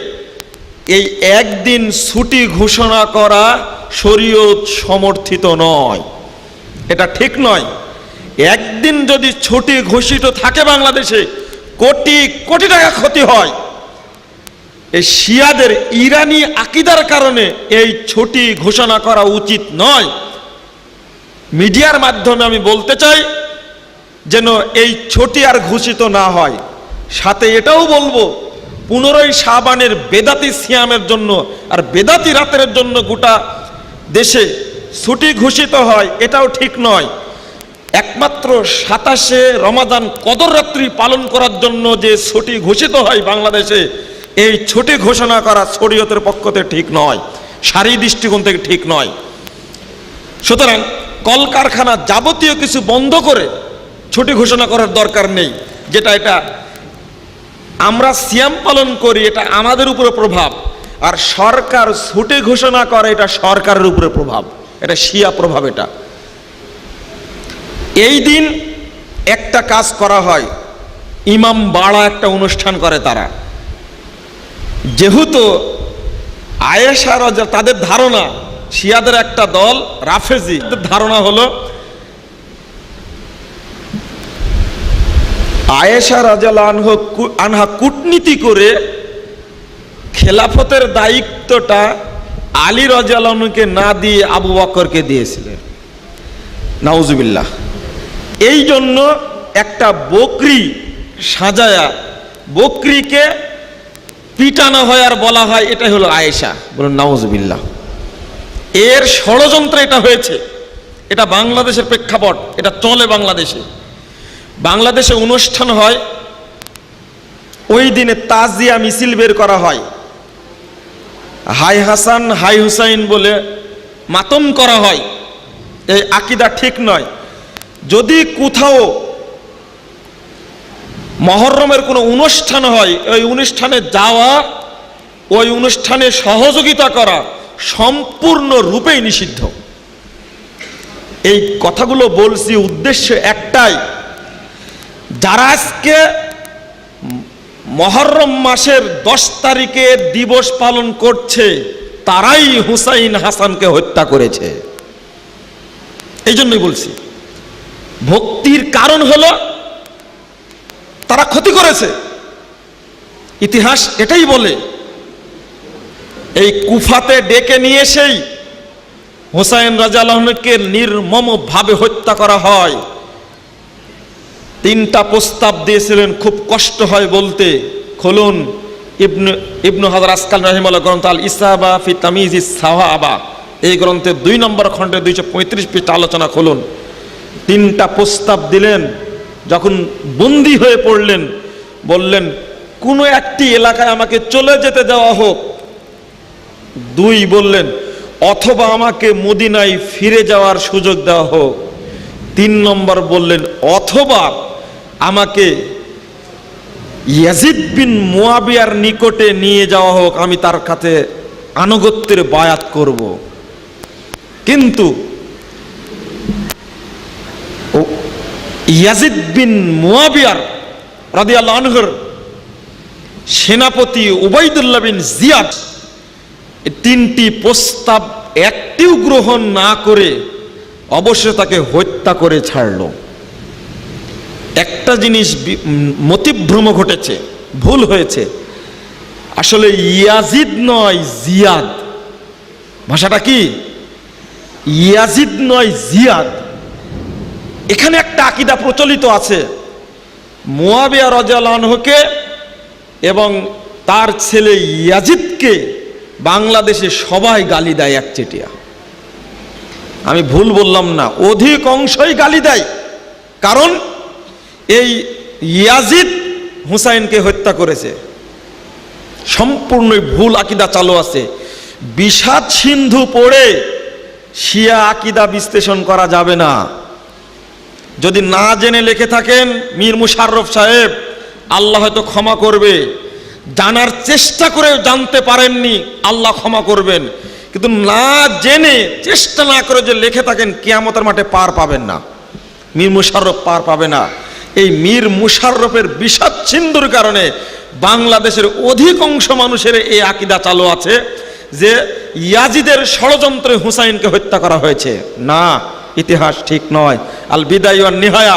এই একদিন ছুটি ঘোষণা করা শরীয়ত সমর্থিত নয়, এটা ঠিক নয়। একদিন যদি ছুটি ঘোষিত থাকে বাংলাদেশে কোটি কোটি টাকা ক্ষতি হয়। এই শিয়াদের ইরানি আকীদার কারণে এই ছুটি ঘোষণা করা উচিত নয়। মিডিয়ার মাধ্যমে আমি বলতে চাই যেন এই ছুটি আর ঘোষিত না হয়। সাথে এটাও বলবো, 15ই শাবানের বেদাতি সিয়ামের জন্য আর বেদাতি রাতের জন্য গোটা দেশে ছুটি ঘোষিত হয়, এটাও ঠিক নয়। একমাত্র 27শে রমাদান কদর রাত্রি পালন করার জন্য যে ছুটি ঘোষিত হয় বাংলাদেশে, এই ছুটি ঘোষণা করা শরীয়তের পক্ষ থেকে ঠিক নয়, শারীরিক দৃষ্টিকোণ থেকে ঠিক নয়। সুতরাং কলকারখানা যাবতীয় কিছু বন্ধ করে ছুটি ঘোষণা করার দরকার নেই। যেটা এটা আমরা সিয়াম পালন করি, এটা আমাদের উপরে প্রভাব, আর সরকার ছুটি ঘোষণা করে এটা সরকারের উপরে প্রভাব, এটা শিয়া প্রভাব। এটা এই দিন একটা কাজ করা হয়, ইমাম বাড়া একটা অনুষ্ঠান করে তারা। যেহেতু আয়েশা রাজা, তাদের ধারণা, শিয়াদের একটা দল রাফেজি, ধারণা হলো আয়েশা রাদিয়াল্লাহু আনহা কূটনীতি করে খেলাফতের দায়িত্বটা আলী রাদিয়াল্লাহু আনহুকে না দিয়ে আবু বকরকে দিয়েছিলেন, নাউজুবিল্লাহ। এই জন্য একটা বকরি সাজায়া বকরিকে পিটানো হয় আর বলা হয় এটাই হলো আয়েশা, বলুন নাউজুবিল্লাহ। এর ষড়যন্ত্র এটা হয়েছে, এটা বাংলাদেশের প্রেক্ষাপট, এটা চলে বাংলাদেশে। বাংলাদেশে অনুষ্ঠান হয়, ওই দিনে তাজিয়া মিছিল বের করা হয়, হাই হাসান হাই হুসাইন বলে মাতম করা হয়। এই আকীদা ঠিক নয়। যদি কোথাও মুহররমের কোনো অনুষ্ঠান হয়, ওই অনুষ্ঠানে যাওয়া, ওই অনুষ্ঠানে সহযোগিতা করা সম্পূর্ণ রূপেই নিষিদ্ধ। এই কথাগুলো বলছি উদ্দেশ্য একটাই, যারা আজকে মুহররম মাসের 10 তারিখে দিবস পালন করছে তারাই হুসাইন হাসানকে হত্যা করেছে। এই জন্যই বলছি, ভক্তির কারণ হলো তারা ক্ষতি করেছে। ইতিহাস এটাই বলে। এই কুফাতে ডেকে নিয়ে এসেই হুসাইন রাদিয়াল্লাহু আনহুকে নির্মমভাবে হত্যা করা হয়। 3টা প্রস্তাব দিয়েছিলেন, খুব কষ্ট হয় বলতে। খুলুন ইবনু হাজার আসকাল রাহিমাহুল্লাহ গ্রন্থ আল ইসাবা ফি তামিজিস সাহাবা, এই গ্রন্থের 2 নম্বর খণ্ডে 235 পৃষ্ঠা আলোচনা খুলুন। 3টা প্রস্তাব দিলেন। যখন বন্দী হয়ে পড়লেন, বললেন কোনো একটি এলাকায় আমাকে চলে যেতে দেওয়া হোক, 2 বললেন অথবা আমাকে মদিনায় ফিরে যাওয়ার সুযোগ দেওয়া হোক। 3 নম্বর বললেন অথবা আমাকে ইয়াজিদ বিন মুয়াবিয়ার নিকটে নিয়ে যাওয়া হোক, আমি তার কাছে আনুগত্যের বায়াত করব। কিন্তু ইয়াজিদ বিন মুয়াবিয়ার রাদিয়াল্লাহু আনহুর সেনাপতি উবাইদুল্লাহ বিন জিয়াদ 3টি প্রস্তাব একটিও গ্রহণ না করে অবশ্যই তাকে হত্যা করে ছাড়ল। একটা জিনিস মতিভ্রম ঘটেছে, ভুল হয়েছে। আসলে ইয়াজিদ নয় জিয়াদ, ভাষাটা কি ইয়াজিদ নয় জিয়াদ। এখানে একটা আকীদা প্রচলিত আছে, মুয়াবিয়া রাদিয়াল্লাহু আনহুকে এবং তার ছেলে ইয়াজিদকে বাংলাদেশে সবাই গালি দেয় একচেটিয়া। আমি ভুল বললাম না, অধিকাংশই গালি দেয়। কারণ এই ইয়াজিদ হুসাইনকে হত্যা করেছে। সম্পূর্ণ ভুল আকীদা চালু আছে। বিষাদ সিন্ধু পড়ে শিয়া আকীদা বিশ্লেষণ করা যাবে না। যদি না জেনে লিখে থাকেন মীর মুশাররফ সাহেব, আল্লাহ হয়তো ক্ষমা করবে। জানার চেষ্টা করে জানতে পারেননি, আল্লাহ ক্ষমা করবেন। কিন্তু না জেনে চেষ্টা না করে যে লিখে থাকেন, কিয়ামতের মাঠে পার পাবেন না, মীর মুশাররফ পার পাবে না। এই মীর মুশাররফের বিষাদ সিন্ধুর কারণে বাংলাদেশের অধিকাংশ মানুষের এই আকীদা চালু আছে যে ইয়াজিদের ষড়যন্ত্রে হুসাইনকে হত্যা করা হয়েছে। না, ইতিহাস ঠিক নয়। আল বিদায়া ওয়ান নিহায়া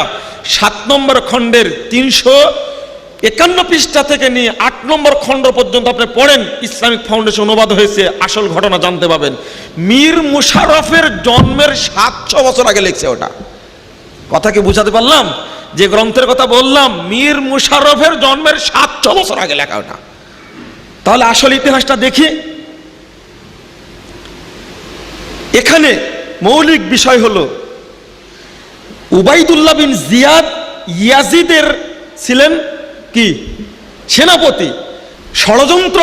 7 নম্বর খণ্ডের 351 পৃষ্ঠা থেকে নিয়ে 8 নম্বর খণ্ড পর্যন্ত আপনি পড়েন, ইসলামিক ফাউন্ডেশন অনুবাদ হয়েছে, আসল ঘটনা জানতে পাবেন। মীর মুশাররফের জন্মের 700 বছর আগে লিখছে ওটা। কথা কি বুঝাতে পারলাম? যে গ্রন্থের কথা বললাম মীর মুশাররফের জন্মের 700 বছর আগে লেখা ওটা। তাহলে আসল ইতিহাসটা দেখি। এখানে মৌলিক বিষয় হলো উবাইদুল্লাহ বিন জিয়াদ ইয়াজিদের ছিলেন কি সেনাপতি। ষড়যন্ত্র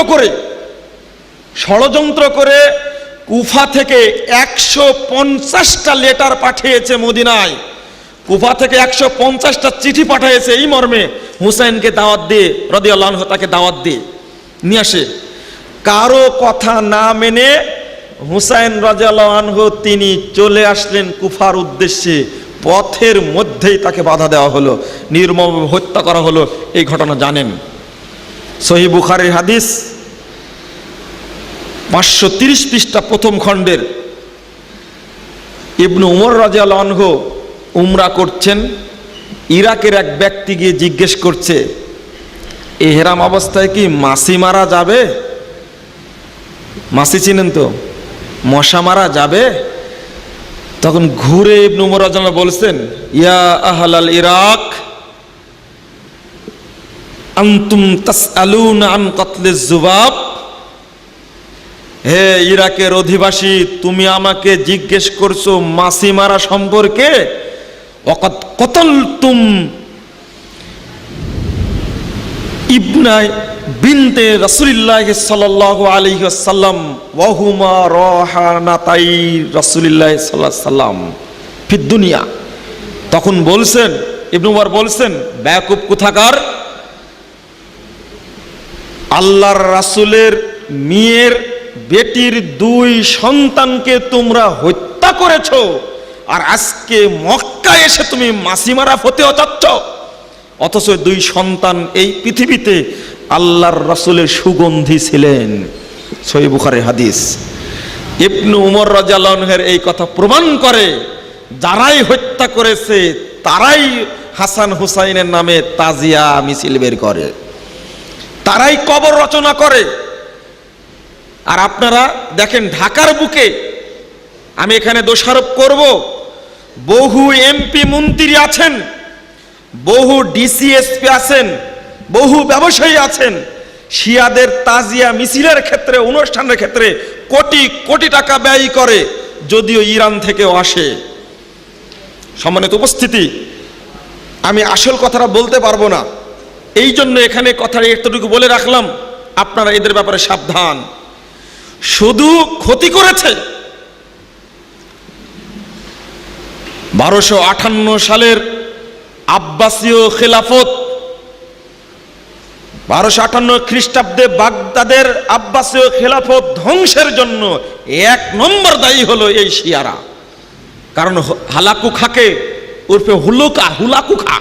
করে কুফা থেকে 150টা লেটার পাঠিয়েছে মদিনায়। কুফা থেকে 150টা চিঠি পাঠিয়েছে এই মর্মে, হুসাইনকে দাওয়াত দিয়ে রাদিয়াল্লাহু আনহু তাকে দাওয়াত দিয়ে নিয়ে আসে। কারো কথা না মেনে হুসাইন রাদিয়াল্লাহু আনহু তিনি চলে আসলেন কুফার উদ্দেশ্যে। পথের মধ্যেই তাকে বাধা দেওয়া হলো, নির্মমভাবে হত্যা করা হলো। এই ঘটনা জানেন। সহিহ বুখারীর হাদিস 530 পৃষ্ঠা 1ম খণ্ডের। ইবনে উমর রাদিয়াল্লাহু আনহু উমরা করছেন। ইরাকের এক ব্যক্তি গিয়ে জিজ্ঞেস করছে, এহরাম অবস্থায় কি মাছি মারা যাবে? মাছি চিনেন তো, মশা মারা যাবে? তখন ঘুরে ইবনে উমর রাদিয়াল্লাহু আনহু বলছেন, ইয়া আহলাল ইরাক আনতুম তাসআলুনা আন কতলিজ যুবাব। হে ইরাকের অধিবাসী, তুমি আমাকে জিজ্ঞেস করছো মাছি মারা সম্পর্কে। ওয়াকাদ কতলতুম ইবনা বিনতে রাসূলুল্লাহ সাল্লাল্লাহু আলাইহি ওয়াসাল্লাম ওয়া হুমা রাহানাতাই রাসূলুল্লাহ সাল্লাল্লাহু আলাইহি ওয়াসাল্লাম ফিদ দুনিয়া। তখন বলছেন, ইবনে উমর বলছেন, বেয়াকুব কোথাকার, আল্লাহর রাসূলের মেয়ের বেটির 2 সন্তানকে তোমরা হত্যা করেছো, আর আজকে মক্কায় এসে তুমি মাছি মারা ফতেও চাচ্ছ। অথচ 2 সন্তান এই পৃথিবীতে আল্লাহর রাসূলের সুগন্ধি ছিলেন। সহিহ বুখারীর হাদিস। ইবনে উমর রাদিয়াল্লাহু আনহুর এই কথা প্রমাণ করে যারাই হত্যা করেছে তারাই হাসান হুসাইনের নামে তাজিয়া মিছিল বের করে, তারাই কবর রচনা করে। আর আপনারা দেখেন ঢাকার বুকে, আমি এখানে দোষারোপ করব, বহু এমপি মন্ত্রী আছেন, বহু ডিসিএসপি আছেন, বহু ব্যবসায়ী আছেন, শিয়াদের তাজিয়া মিছিলের ক্ষেত্রে, অনুষ্ঠানের ক্ষেত্রে কোটি কোটি টাকা ব্যয় করে, যদিও ইরান থেকেও আসে। সম্মানিত উপস্থিতি, আমি আসল কথাটা বলতে পারবো না, এই জন্য এখানে কথাটা এতটুকু বলে রাখলাম, আপনারা এদের ব্যাপারে সাবধান। শুধু ক্ষতি করেছে। 1258 সালের আব্বাসীয় খেলাফত, 1258 খ্রিস্টাব্দে বাগদাদের আব্বাসীয় খেলাফত ধ্বংসের জন্য 1 নম্বর দায়ী হলো এই শিয়ারা। কারণ হালাকু খাকে উর্ফে হুলাকু খা,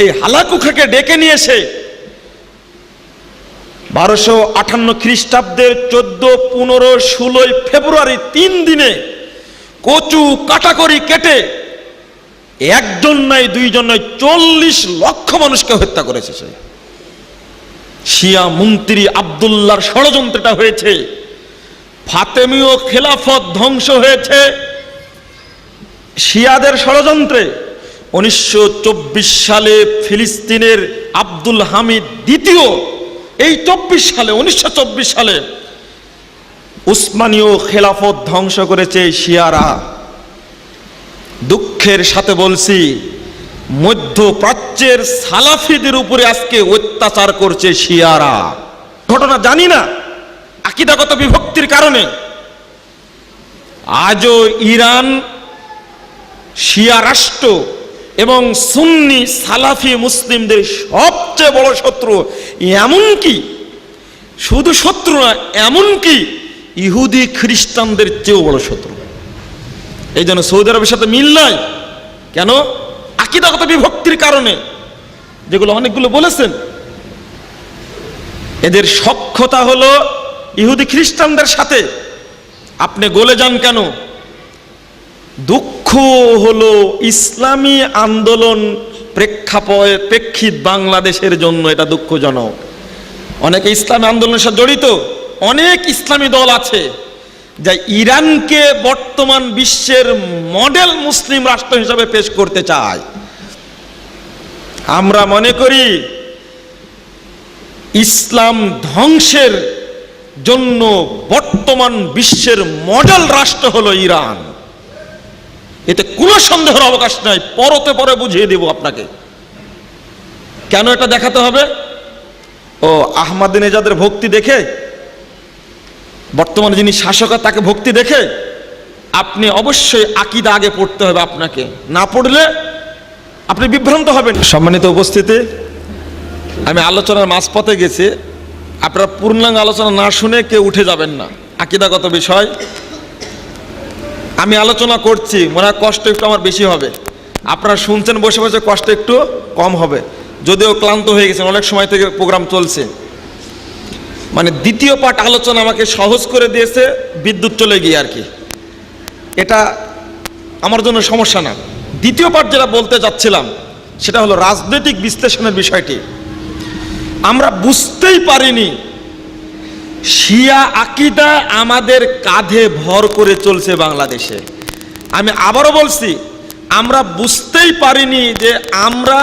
এই হালাকু খাকে ডেকে নিয়ে এসে 1258 খ্রিস্টাব্দের 14, 15, 16 ফেব্রুয়ারি 3 দিনে কচু কাটাকরি কেটে একজন নয়, দুইজন নয়, 40 লক্ষ মানুষকে হত্যা করেছে সে। শিয়া মন্ত্রী আব্দুল্লাহর ষড়যন্ত্রটা হয়েছে। ফাতেমীয় খেলাফত ধ্বংস হয়েছে শিয়াদের ষড়যন্ত্রে। 1924 সালে ফিলিস্তিনের আব্দুল হামিদ দ্বিতীয়, এই 1924 সালে উসমানীয় খেলাফত ধ্বংস করেছে শিয়ারা। দুঃখের সাথে বলছি, মধ্যপ্রাচ্যের সালাফিদের উপরে আজকে অত্যাচার করছে শিয়ারা। ঘটনা জানি না, আকীদাগত বিভক্তির কারণে আজও ইরান শিয়া রাষ্ট্র এবং সুন্নি সালাফি মুসলিমদের সবচেয়ে বড় শত্রু। এমনকি শুধু শত্রু না, এমনকি ইহুদি খ্রিস্টানদের চেয়েও বড় শত্রু। এই জন্য সৌদি আরবের সাথে মিল নাই। কেন? আকীদাগত বিভক্তির কারণে, যেগুলো অনেকগুলো বলেছেন। এদের সখ্যতা হলো ইহুদি খ্রিস্টানদের সাথে। আপনি গলে যান কেন? দুঃখ হলো ইসলামী আন্দোলন প্রেক্ষিত বাংলাদেশের জন্য এটা দুঃখজনক। অনেকে ইসলামী আন্দোলনের সাথে জড়িত, অনেক ইসলামী দল আছে যা ইরানকে বর্তমান বিশ্বের মডেল মুসলিম রাষ্ট্র হিসাবে পেশ করতে চায়। আমরা মনে করি ইসলাম ধ্বংসের জন্য বর্তমান বিশ্বের মডেল রাষ্ট্র হলো ইরান। এতে কোনো সন্দেহের অবকাশ নাই। পরে বুঝিয়ে দেব আপনাকে। কেন এটা দেখাতে হবে? ও আহমাদিনেজাদের ভক্তি দেখে, বর্তমানে যিনি শাসক তাকে ভক্তি দেখে আপনি অবশ্যই আকীদা আগে পড়তে হবে আপনাকে। না পড়লে আপনি বিভ্রান্ত হবেন। সম্মানিত উপস্থিতি, আমি আলোচনার মাঝপথে গেছি। আপনারা পূর্ণাঙ্গ আলোচনা না শুনে কেউ উঠে যাবেন না। আকীদাগত বিষয় আমি আলোচনা করছি, মনে হয় কষ্ট একটু আমার বেশি হবে। আপনারা শুনছেন বসে বসে, কষ্ট একটু কম হবে। যদিও ক্লান্ত হয়ে গেছেন, অনেক সময় থেকে প্রোগ্রাম চলছে। মানে দ্বিতীয় পার্ট আলোচনা আমাকে সহজ করে দিয়েছে বিদ্যুৎ চলে গিয়ে আর কি। এটা আমার জন্য সমস্যা না। দ্বিতীয় পার্ট যেটা বলতে যাচ্ছিলাম সেটা হলো রাজনৈতিক বিশ্লেষণের বিষয়টি। আমরা বুঝতেই পারিনি শিয়া আকীদা আমাদের কাঁধে ভর করে চলছে বাংলাদেশে। আমি আবারও বলছি, আমরা বুঝতেই পারিনি যে আমরা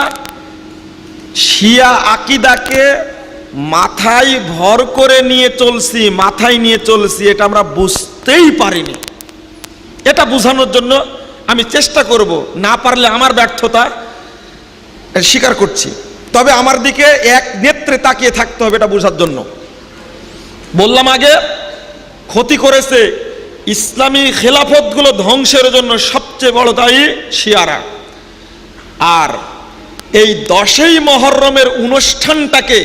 শিয়া আকীদাকে মাথায় ভর করে নিয়ে চলছি, মাথায় নিয়ে চলছি, এটা আমরা বুঝতেই পারিনি। এটা বোঝানোর জন্য আমি চেষ্টা করব, না পারলে আমার ব্যর্থতা স্বীকার করছি। তবে আমার দিকে এক নেত্রে তাকিয়ে থাকতে হবে এটা বোঝার জন্য। বললাম আগে, ক্ষতি করেছে ইসলামী খেলাফতগুলো ধ্বংসের জন্য সবচেয়ে বড় দায়ী শিয়ারা। আর এই 10ই মুহররমের অনুষ্ঠানটাকে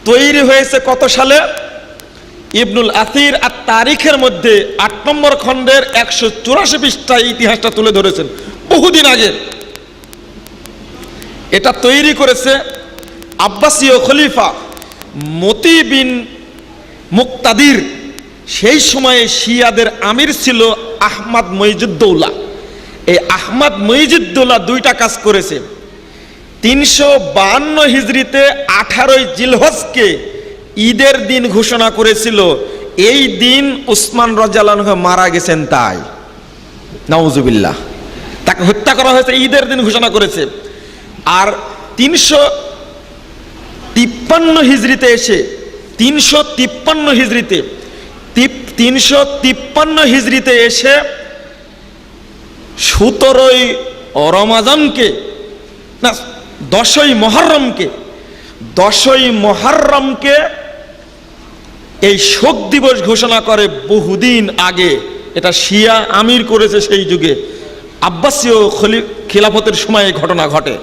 তৈরি হয়েছে কত সালে? ইবনুল আসির আর তারিখের মধ্যে 8 নম্বর খণ্ডের 184 পৃষ্ঠায় ইতিহাসটা তুলে ধরেছেন বহুদিন আগে। এটা তৈরি করেছে আব্বাসীয় খলিফা মতি বিন মুক্তাদির। সেই সময়ে শিয়াদের আমির ছিল আহমদ মঈজুদ্দৌলা। এই আহমদ মঈজুদ্দৌলা দুইটা কাজ করেছে। 352 হিজরিতে 18ই জিলহজকে ঈদের দিন ঘোষণা করেছিল। এই দিন উসমান রাদিয়াল্লাহু আনহু মারা গেছেন, তাই নাউজুবিল্লাহ, তাকে হত্যা করা হয়েছে, ঈদের দিন ঘোষণা করেছে। আর 353 হিজরিতে এসে 353 হিজরিতে এসে 17ই রমাজানকে না 10ই মুহররমকে এই শোক দিবস ঘোষণা করে বহুদিন আগে। এটা শিয়া আমির করেছে সেই যুগে, আব্বাসীয় খিলাফতের সময় ঘটনা ঘটে।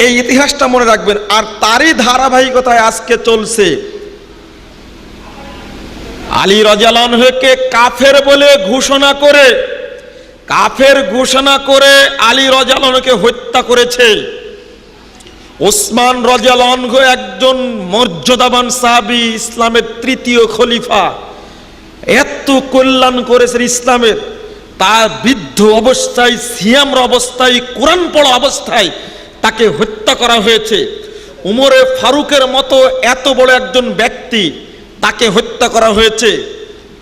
এই ইতিহাসটা মনে রাখবেন। আর তারই ধারাবাহিকতায় আজকে চলছে। আলী রাদিয়াল্লাহু আনহুকে কাফের বলে ঘোষণা করে, আলী রাদিয়াল্লাহু আনহুকে হত্যা করেছে। ওসমান রাদিয়াল্লাহু আনহু একজন মর্যাদাবান সাহাবী, ইসলামের তৃতীয় খলিফা, এত কল্যাণ করেছেন ইসলামের, তার বৃদ্ধ অবস্থায়, সিয়ামরা অবস্থায়, কোরআন পড়া অবস্থায় তাকে হত্যা করা হয়েছে। উমরে ফারুকের মতো এত বড় একজন ব্যক্তি, তাকে হত্যা করা হয়েছে।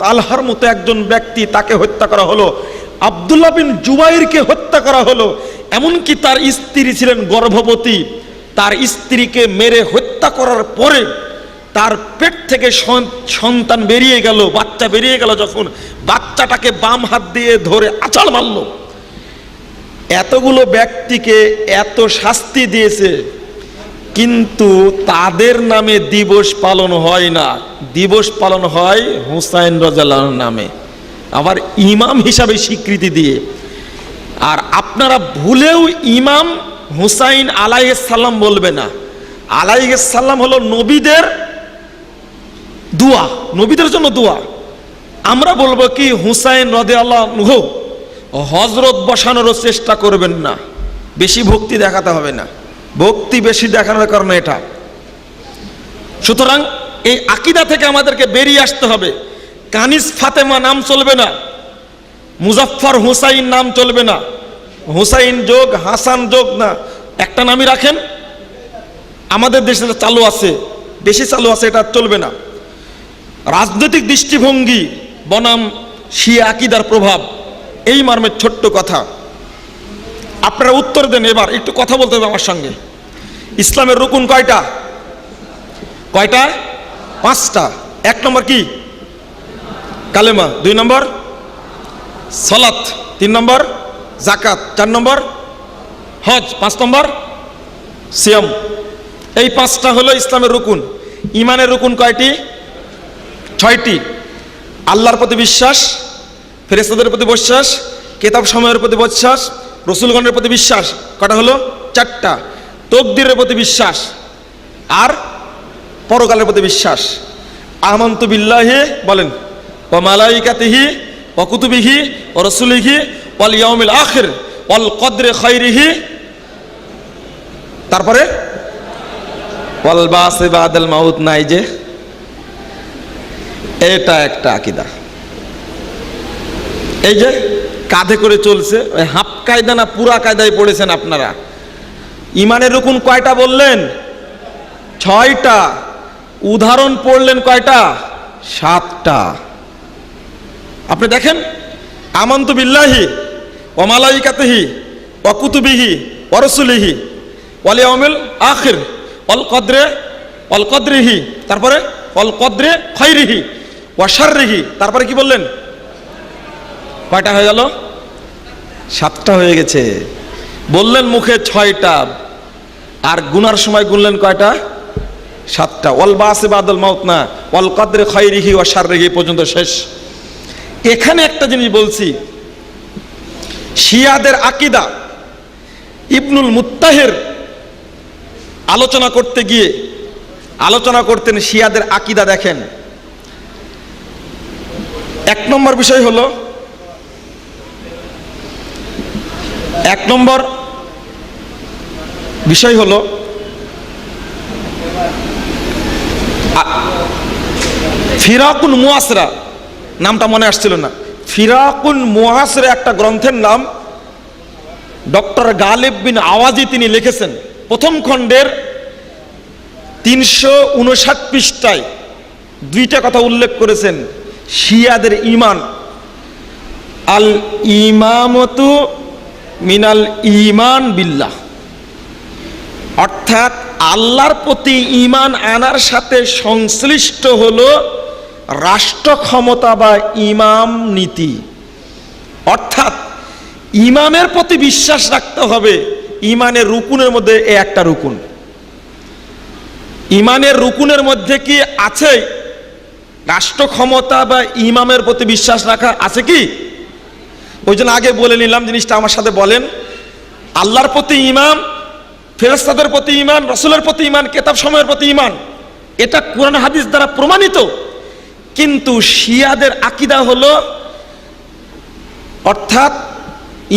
তালহার মতো একজন ব্যক্তি, তাকে হত্যা করা হলো। আব্দুল্লাহ বিন জুবাইরকে হত্যা করা হলো। এমনকি তার স্ত্রী ছিলেন গর্ভবতী, তার স্ত্রীকে মেরে হত্যা করার পরে তার পেট থেকে সন্তান বেরিয়ে গেল, বাচ্চা বেরিয়ে গেল, যখন বাচ্চাটাকে বাম হাত দিয়ে ধরে আছাড় মারল। এতগুলো ব্যক্তিকে এত শাস্তি দিয়েছে, কিন্তু তাদের নামে দিবস পালন হয় না। দিবস পালন হয় হুসাইন রাদিয়াল্লাহু আনহুর নামে, আবার ইমাম হিসাবে স্বীকৃতি দিয়ে। আর আপনারা ভুলেও ইমাম হুসাইন আলাইহিস সালাম বলবে না। আলাইহিস সালাম হলো নবীদের দোয়া, নবীদের জন্য দোয়া। আমরা বলবো কি হুসাইন রাদিয়াল্লাহু আনহু। হযরত বসানোরও চেষ্টা করবেন না, বেশি ভক্তি দেখাতে হবে না, ভক্তি বেশি দেখানোর কারণে এটা। সুতরাং এই আকীদা থেকে আমাদেরকে বেরিয়ে আসতে হবে। কানিস ফাতেমা নাম চলবে না, মুজাফফর হুসাইন নাম চলবে না, হুসাইন যোগ হাসান যোগ না, একটা নামই রাখেন। আমাদের দেশে চালু আছে, বেশি চালু আছে, এটা চলবে না। রাজনৈতিক দৃষ্টিভঙ্গি বনাম শিয়া আকীদার প্রভাব, এই মর্মের ছোট্ট কথা। আপনারা উত্তর দেন। এবার একটু কথা বলতে হবে আমার সঙ্গে। ইসলামের রুকুন কয়টা? কয়টা? 5টা। 1 নম্বর কি? কালেমা। 2 নম্বর সালাত। 3 নম্বর যাকাত। 4 নম্বর হজ। 5 নম্বর সিয়াম। এই 5টা হলো ইসলামের রুকুন। ইমানের রুকুন কয়টি? 6টি। আল্লাহর প্রতি বিশ্বাস, ফেরেশতাদের প্রতি বিশ্বাস, কিতাব সময়ের প্রতি বিশ্বাস, রাসূলগণের প্রতি বিশ্বাস। কটা হলো? 4টা। তাকদীরের প্রতি বিশ্বাস আর পরকালের প্রতি বিশ্বাস। আমানতু বিল্লাহি বলেন, ওয়া মালাইকাতিহি ওয়া কুতুবিহি ওয়া রাসূলিহি ওয়াল ইয়াউমিল আখির ওয়াল কদরি খাইরিহি, তারপরে ওয়াল বাসি বাদাল মাউত নাই যে। এটা একটা আকীদা। এই যে কাঁধে করে চলছে, ওই হাফ কায়দা না পুরা কায়দায় পড়েছেন আপনারা। ইমানের রুকুন কয়টা বললেন? 6টা। উদাহরণ পড়লেন কয়টা? 7টা। আপনি দেখেন, আমানতু বিল্লাহি ওয়া মালাইকাতিহি ওয়া কুতুবিহি ওয়া রাসূলিহি ওয়াল ইয়াউমিল আখির ওয়াল কদরিহি, তারপরে ওয়াল কদরি খাইরিহি ওয়া শাররিহি, তারপরে কি বললেন? কয়টা হয়ে গেল? 7টা হয়ে গেছে। বললেন মুখে 6টা, আর গুনার সময় গুনলেন কয়টা? 7টা। ওয়াল বাসি বাদাল মাউত না, ওয়াল কদরি খাইরিহি ওয়া শাররিহি পর্যন্ত শেষ। এখানে একটা জিনিস বলছি, শিয়াদের আকীদা। ইবনুল মুত্তাহির আলোচনা করতে গিয়ে আলোচনা করতেন শিয়াদের আকীদা। দেখেন, 1 নম্বর বিষয় হলো, 1 নম্বর বিষয় হলো ফিরাকুন মুআসরা, নামটা মনে আসছিল না। ফিরাকুন মুআসরা একটা গ্রন্থের নাম। ডক্টর গালিব বিন আওয়াজি তিনি লিখেছেন, প্রথম খণ্ডের 359 পৃষ্ঠায় 2টা কথা উল্লেখ করেছেন। শিয়াদের ঈমান, আল ইমামতু মিনাল ঈমান বিল্লাহ, অর্থাৎ আল্লাহর প্রতি ঈমান আনার সাথে সংশ্লিষ্ট হলো রাষ্ট্র ক্ষমতা বা ইমাম নীতি। অর্থাৎ ইমামের প্রতি বিশ্বাস রাখতে হবে। ইমানের রুকুনের মধ্যে একটা রুকুন। ইমানের রুকুনের মধ্যে কি আছে? রাষ্ট্র ক্ষমতা বা ইমামের প্রতি বিশ্বাস রাখা আছে কি? ওই জন্য আগে বলে নিলাম জিনিসটা আমার সাথে বলেন। আল্লাহর প্রতি ঈমান, ফেরেশতাদের প্রতি ঈমান, রাসূলের প্রতি ঈমান, কিতাব সমূহের প্রতি ঈমান, এটা কোরআন হাদিস দ্বারা প্রমাণিত। কিন্তু শিয়াদের আকীদা হলো, অর্থাৎ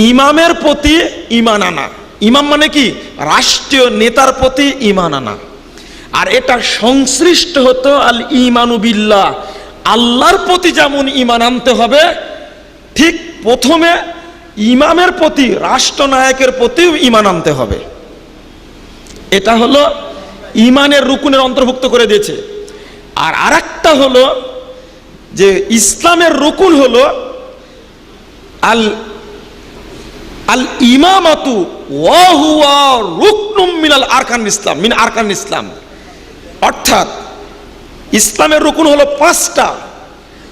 ইমামের প্রতি ঈমান আনা। ইমাম মানে কি? রাষ্ট্রীয় নেতার প্রতি ঈমান আনা। আর এটা সংশ্লিষ্ট হতো আল ঈমানু বিল্লাহ, আল্লাহর প্রতি যেমন ঈমান আনতে হবে, ঠিক প্রথমে ইমামের প্রতি, রাষ্ট্রনায়কের প্রতিও ঈমান আনতে হবে। এটা হলো ঈমানের রুকুনের অন্তর্ভুক্ত করে দিয়েছে। আর আরেকটা হলো যে ইসলামের রুকুন হলো আল আল ইমামাতু ওয়া হুয়া রুকনুম মিনাল আরকান ইসলাম, মিন আরকান ইসলাম। অর্থাৎ ইসলামের রুকুন হলো 5টা,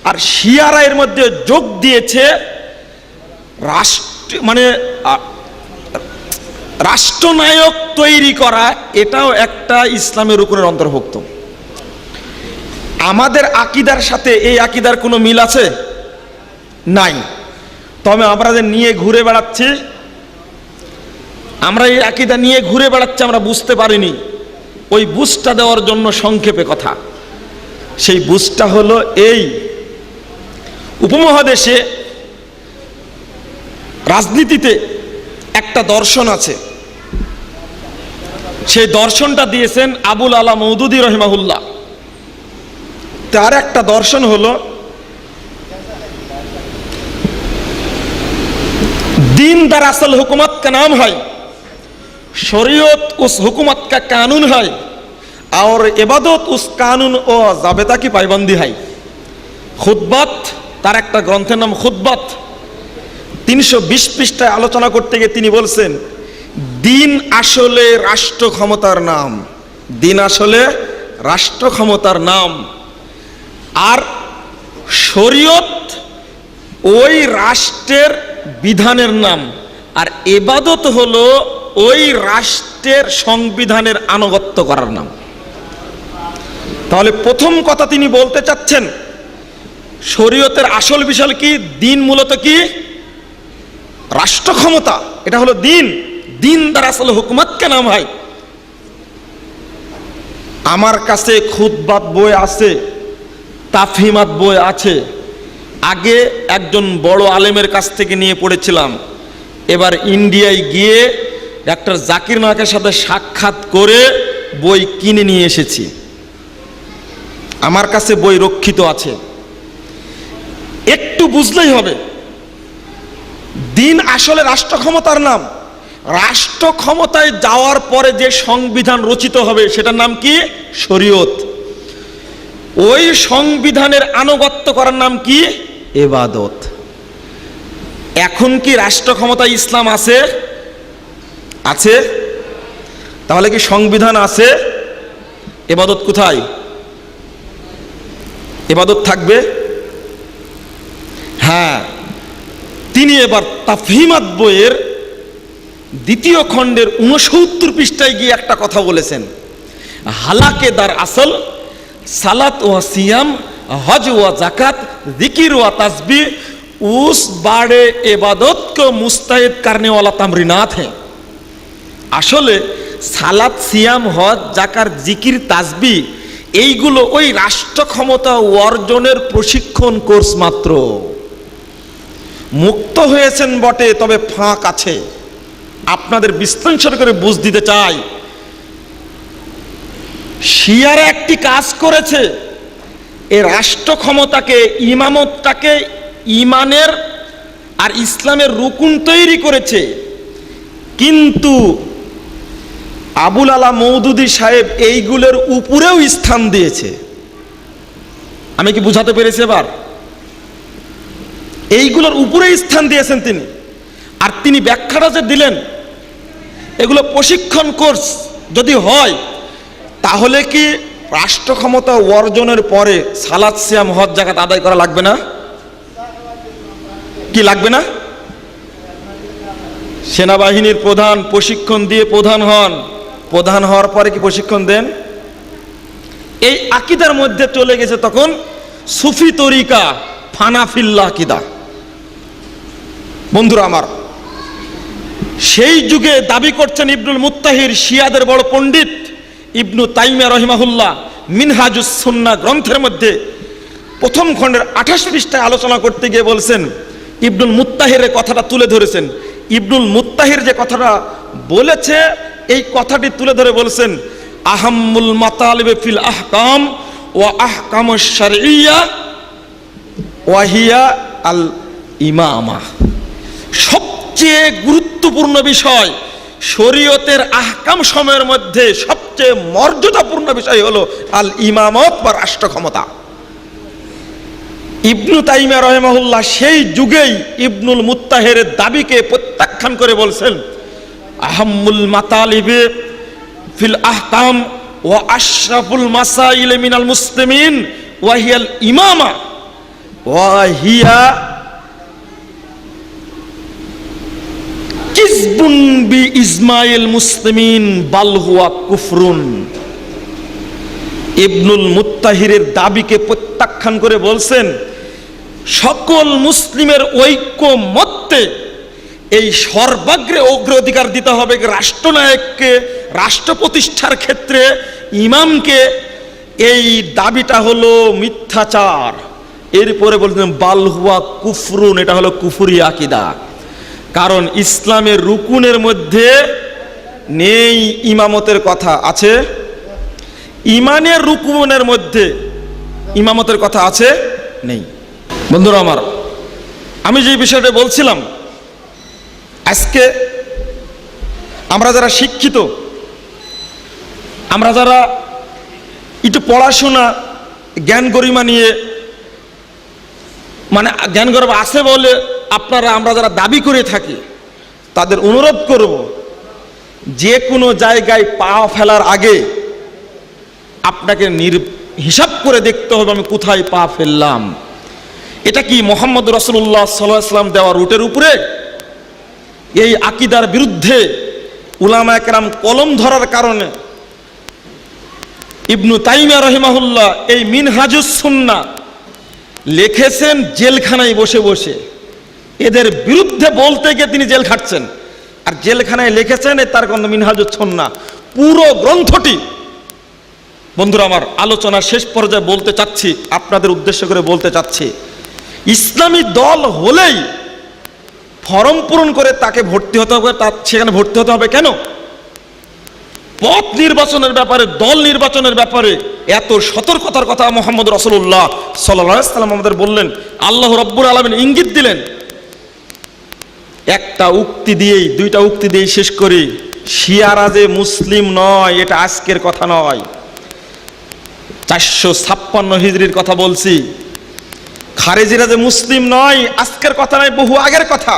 আর শিয়ারা এর মধ্যে যোগ দিয়েছে রাষ্ট্রনায়ক তৈরি করা, এটাও একটা ইসলামের রুকুনের অন্তর্ভুক্ত। আমাদের আকীদার সাথে এই আকীদার কোনো মিল আছে? নাই। তবে আমরা যে নিয়ে ঘুরে বেড়াচ্ছি, আমরা এই আকীদা নিয়ে ঘুরে বেড়াচ্ছি, আমরা বুঝতে পারিনি। ওই বুঝটা দেওয়ার জন্য সংক্ষেপে কথা। সেই বুঝটা হলো এই, উপমহাদেশে রাজনীতিতে একটা দর্শন আছে। সেই দর্শনটা দিয়েছেন আবুল আলা মওদুদী রহিমাহুল্লাহ। তার একটা দর্শন হলো दीन दरअसल हुकूमत का नाम है, शरीयत उस हुकूमत का कानून है, और इबादत उस कानून और ज़ाबिता की पाबंदी है। खुतबत, तार एक ग्रंथेर नाम खुतबत, 320 पृष्ठाय आलोचना करते गিয়ে তিনি বলছেন, দিন আসলে রাষ্ট্র ক্ষমতার নাম, দিন আসলে রাষ্ট্র ক্ষমতার নাম, আর শরীয়ত ওই রাষ্ট্রের বিধানের নাম, আর ইবাদত হলো ওই রাষ্ট্রের সংবিধানের আনুগত্য করার নাম। তাহলে প্রথম কথা তিনি বলতে চাচ্ছেন, শরীয়তের আসল বিষয় কি? দিন মূলত কি? রাষ্ট্র ক্ষমতা, এটা হলো দিন। দিন দ্বারা আসলে হুকুমত কে নাম হয়। আমার কাছে খুতবাত বই আছে, তাফহিমাত বই আছে। আগে একজন বড় আলেমের কাছ থেকে নিয়ে পড়েছিলাম, এবার ইন্ডিয়ায় গিয়ে ডাক্তার জাকির নায়কের সাথে সাক্ষাৎ করে বই কিনে নিয়ে এসেছি। আমার কাছে বই রক্ষিত আছে। একটু বুঝলেই হবে, দিন আসলে রাষ্ট্র ক্ষমতার নাম। রাষ্ট্র ক্ষমতায় যাওয়ার পরে যে সংবিধান রচিত হবে সেটার নাম কি? শরীয়ত। ওই সংবিধানের আনুগত্য করার নাম কি? ইবাদত। এখন কি রাষ্ট্র ক্ষমতায় ইসলাম আছে? আছে। তাহলে কি সংবিধান আছে? ইবাদত কোথায়? ইবাদত থাকবে? হ্যাঁ, তিনি এবার তাফহিমাত বইয়ের 2য় খণ্ডের 69 পৃষ্ঠায় গিয়ে একটা কথা বলেছেন, হালাকে দার আসল সালাত ওয়া সিয়াম हज व जाकात जिकिर व तस्बीह उस बाड़े इबादत को मुस्तैद करने वाला तमरीनात हैं। আসলে সালাত, সিয়াম, হজ, জাকাত, জিকির, তাসবিহ এইগুলো ওই রাষ্ট্র ক্ষমতা অর্জনের প্রশিক্ষণ কোর্স মাত্র। মুক্ত হয়েছেন বটে, তবে ফাঁক আছে। আপনাদের বিশ্লেষণ করে বুঝ দিতে চাই, শিয়ারা একটি কাজ করেছে, এই রাষ্ট্র ক্ষমতাকে, ইমামতটাকে ইমানের আর ইসলামের রুকুন তৈরি করেছে। কিন্তু আবুল আলা মওদুদী সাহেব এইগুলোর উপরেও স্থান দিয়েছে। আমি কি বুঝাতে পেরেছি এবার? এইগুলোর উপরে স্থান দিয়েছেন তিনি। আর তিনি ব্যাখ্যাটা যে দিলেন, এগুলো প্রশিক্ষণ কোর্স যদি হয়, তাহলে কি রাষ্ট্র ক্ষমতা অর্জনের পরে সালাত, সিয়াম, হজ, যাকাত আদায় করা লাগবে না? কি লাগবে না? সেনাবাহিনীর প্রধান প্রশিক্ষণ দিয়ে প্রধান হন, প্রধান হওয়ার পরে কি প্রশিক্ষণ দেন? এই আকীদার মধ্যে চলে গেছে তখন সুফি তরিকা, ফানাফিল্লা আকিদা। বন্ধুরা আমার, সেই যুগে দাবি করছেন ইবনুল মুত্তাহির, শিয়াদের বড় পণ্ডিত ইবনু তাইমিয়া রহিমাহুল্লাহ মিনহাজুস সুন্নাহ গ্রন্থের মধ্যে প্রথম খণ্ডের 28 পৃষ্ঠায় আলোচনা করতে গিয়ে বলছেন, ইবনুল মুত্তাহিরের কথাটা তুলে ধরেছেন। ইবনুল মুত্তাহির যে কথাটা বলেছে এই কথাটি তুলে ধরে বলছেন, আহাম্মুল মাতালিবে ফিল আহকাম ওয়া আহকামুশ শারঈয়্যা ওয়া হিয়া আল ইমামা। সবচেয়ে গুরুত্বপূর্ণ বিষয়, শরীয়তের আহকাম সময়ের মধ্যে সবচেয়ে মর্যাদাপূর্ণ বিষয় হলো আল ইমামত বা রাষ্ট্র ক্ষমতা। ইবনু তাইমিয়া রাহিমাহুল্লাহ সেই যুগেই ইবনুল মুত্তাহিরের দাবিকে প্রত্যাখ্যান করে বলছেন, আহাম্মুল মাতালিবে ফিল আহকাম ওয়া আশরাফুল মাসাইল মিনাল মুসলিমিন ওয়া হিয়াল ইমামা ওয়া হিয়া কিসবুন বি ইজমাইল মুসলিমিন বাল হুয়া কুফরুন। ইবনুল মুত্তাহিরের দাবিকে প্রত্যাখ্যান করে বলছেন, সকল মুসলিমের ঐক্যমত্যে এই সর্বাগ্রে অগ্রাধিকার দিতে হবে রাষ্ট্রনায়ককে, রাষ্ট্র প্রতিষ্ঠার ক্ষেত্রে ইমামকে। এই দাবিটা হলো মিথ্যাচার। এরপরে বলছেন বাল হুয়া কুফরুন, এটা হলো কুফরি আকিদা। কারণ ইসলামের রুকুনের মধ্যে নেই ইমামতের কথা, আছে? ইমানের রুকুনের মধ্যে ইমামতের কথা আছে? নেই। বন্ধুরা আমার, আমি যে বিষয়টা বলছিলাম, আজকে আমরা যারা শিক্ষিত, আমরা যারা একটু পড়াশোনা জ্ঞান গরিমা নিয়ে, মানে জ্ঞান গরিমা আছে বলে আমরা যারা দাবি করে থাকি, তাদের অনুরোধ করব, যে কোনো জায়গায় পা ফেলার আগে আপনাকে হিসাব করে দেখতে হবে আমি কোথায় পা ফেললাম। এটা কি মুহাম্মদ রাসূলুল্লাহ সাল্লাল্লাহু আলাইহি ওয়াসাল্লাম দেওয়া রুটের উপরে? এই আকীদার বিরুদ্ধে উলামায়ে কেরাম কলম ধরার কারণে ইবনু তাইমিয়া রাহিমাহুল্লাহ এই মিনহাজুস সুন্নাহ লিখেছেন জেলখানায় বসে বসে। এদের বিরুদ্ধে বলতে গিয়ে তিনি জেল খাটছেন, আর জেলখানায় লিখেছেন তার গ্রন্থ মিনহাজুস সুন্নাহ। পুরো গ্রন্থটি, বন্ধুরা আমার, আলোচনা শেষ পর্যায়ে বলতে চাচ্ছি, আপনাদের উদ্দেশ্য করে বলতে চাচ্ছি, ইসলামী দল হলেই ফরম পূরণ করে তাকে ভর্তি হতে হবে, সেখানে ভর্তি হতে হবে কেন? পথ নির্বাচনের ব্যাপারে, দল নির্বাচনের ব্যাপারে এত সতর্কতার কথা মুহাম্মদ রাসূলুল্লাহ সাল্লাল্লাহু আলাইহি ওয়াসাল্লাম আমাদের বললেন, আল্লাহ রাব্বুল আলামিন ইঙ্গিত দিলেন। একটা উক্তি দিয়েই, দুইটা উক্তি দিয়েই শেষ করি। শিয়ারা যে মুসলিম নয় এটা আজকের কথা নয়, 456 হিজরির কথা বলছি। খারেজিরা যে মুসলিম নয় আজকের কথা নয়, বহু আগের কথা।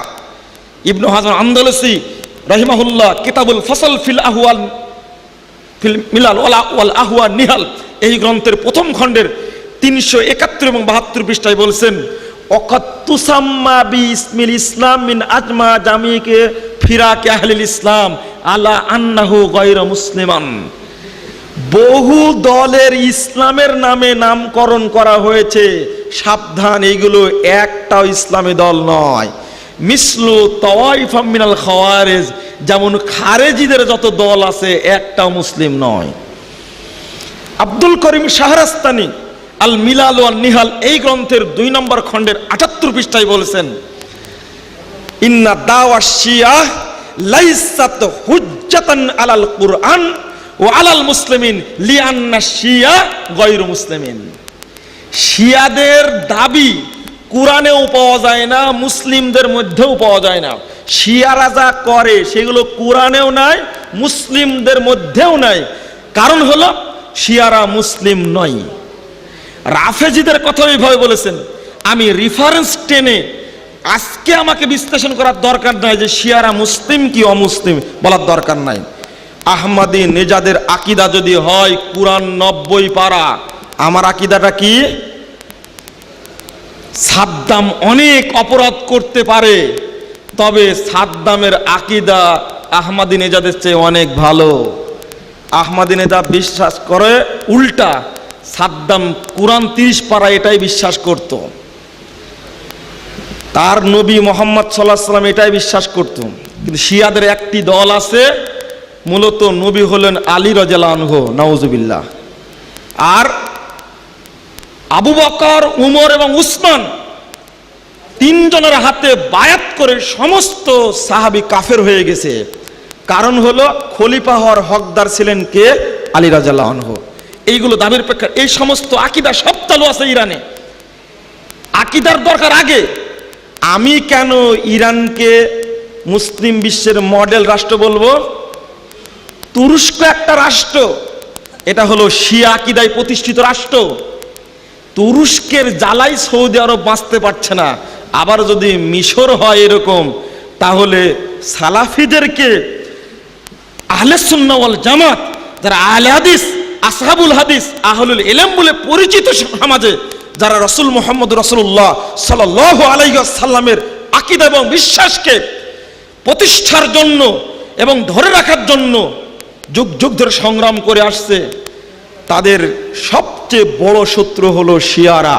ইবনু হাজার আন্দালুসি রাহিমাহুল্লাহ কিতাবুল ফসল ফিল আহওয়াল ফিল মিলাল ওয়াল আহওয়া নিহাল, এই গ্রন্থের প্রথম খণ্ডের 371 এবং 72 পৃষ্ঠায় বলছেন, ওয়াকাত তুসাম্মা বিইসমিল ইসলাম মিন আজমা জামিকে ফিরাক আহলিল ইসলাম আলা আন্নাহু গায়রু মুসলিমান। বহু দলের ইসলামের নামে নামকরণ করা হয়েছে, সাবধান, এইগুলো একটাও ইসলামী দল নয়। মিসলু তাওয়াইফা মিনাল খাওয়ারিজ, যেমন খারেজিদের যত দল আছে একটাও মুসলিম নয়। আব্দুল করিম শাহরাস্তানি আল মিলাল ওয়ান নিহাল এই গ্রন্থের 2 নম্বর খণ্ডের 78 পৃষ্ঠায় বলেছেন, ইন্না দাওয়া শিয়া লাইসাত হুজ্জাতান আলাল কুরআন ও আলাল মুসলিমিন লিআন্না শিয়া গায়রু মুসলিমিন। শিয়াদের দাবি কুরআনেও পাওয়া যায় না, মুসলিমদের মধ্যেও পাওয়া যায় না। শিয়ারা যা করে সেগুলো কুরআনেও নাই, মুসলিমদের মধ্যেও নাই। কারণ হলো শিয়ারা মুসলিম নয়। রাফেজিদের কথা এইভাবে বলেছেন। আমি রেফারেন্স টেনে আজকে আমাকে বিশ্লেষণ করার দরকার নাই যে শিয়ারা মুসলিম কি অমুসলিম, বলার দরকার নাই। আহমদী নেজাদের আকীদা যদি হয় কুরআন 90 পারা, আমার আকীদাটা কি? সাদ্দাম অনেক অপরাধ করতে পারে, তবে সাদ্দামের আকীদা আহমদী নেজাদের চেয়ে অনেক ভালো। আহমদী নেজাদ বিশ্বাস করে উল্টা, সাদ্দাম কুরআন 30 পারা এটাই বিশ্বাস করত, তার নবী মোহাম্মদ সাল্লাল্লাহু আলাইহি ওয়াসাল্লাম এটাই বিশ্বাস করত। কিন্তু শিয়াদের একটি দল আছে, মূলত নবী হলেন আলী রাদিয়াল্লাহু আনহু, নাউজুবিল্লাহ। আর আবু বকর, উমর এবং উসমান তিনজনের হাতে বায়াত করে সমস্ত সাহাবী কাফের হয়ে গেছে। কারণ হলো খলিফা হওয়ার হকদার ছিলেন কে? আলী রাদিয়াল্লাহু আনহু। এইগুলো দাবির প্রেক্ষাপটে এই সমস্ত আকীদা সব চালু আছে ইরানে। আকীদার দরকার আগে। আমি কেন ইরানকে মুসলিম বিশ্বের মডেল রাষ্ট্র বলবো? তুরস্ক একটা রাষ্ট্র, এটা হলো শিয়া আকীদায় প্রতিষ্ঠিত রাষ্ট্র। তুরস্কের জ্বালাই সৌদি আরব বাঁচতে পারছে না। আবার যদি মিশর হয় এরকম, তাহলে সালাফিদেরকে আহলে সুন্নাহ ওয়াল জামাত, যারা আহলে হাদিস, আসহাবুল হাদিস, আহলুল ইলম বলে পরিচিত সমাজে, যারা রাসূল মুহাম্মদ রাসূলুল্লাহ সাল্লাল্লাহু আলাইহি ওয়াসাল্লামের আকীদা এবং বিশ্বাসকে প্রতিষ্ঠার জন্য এবং ধরে রাখার জন্য যুগ যুগ ধরে সংগ্রাম করে আসছে, তাদের সবচেয়ে বড় শত্রু হলো শিয়ারা।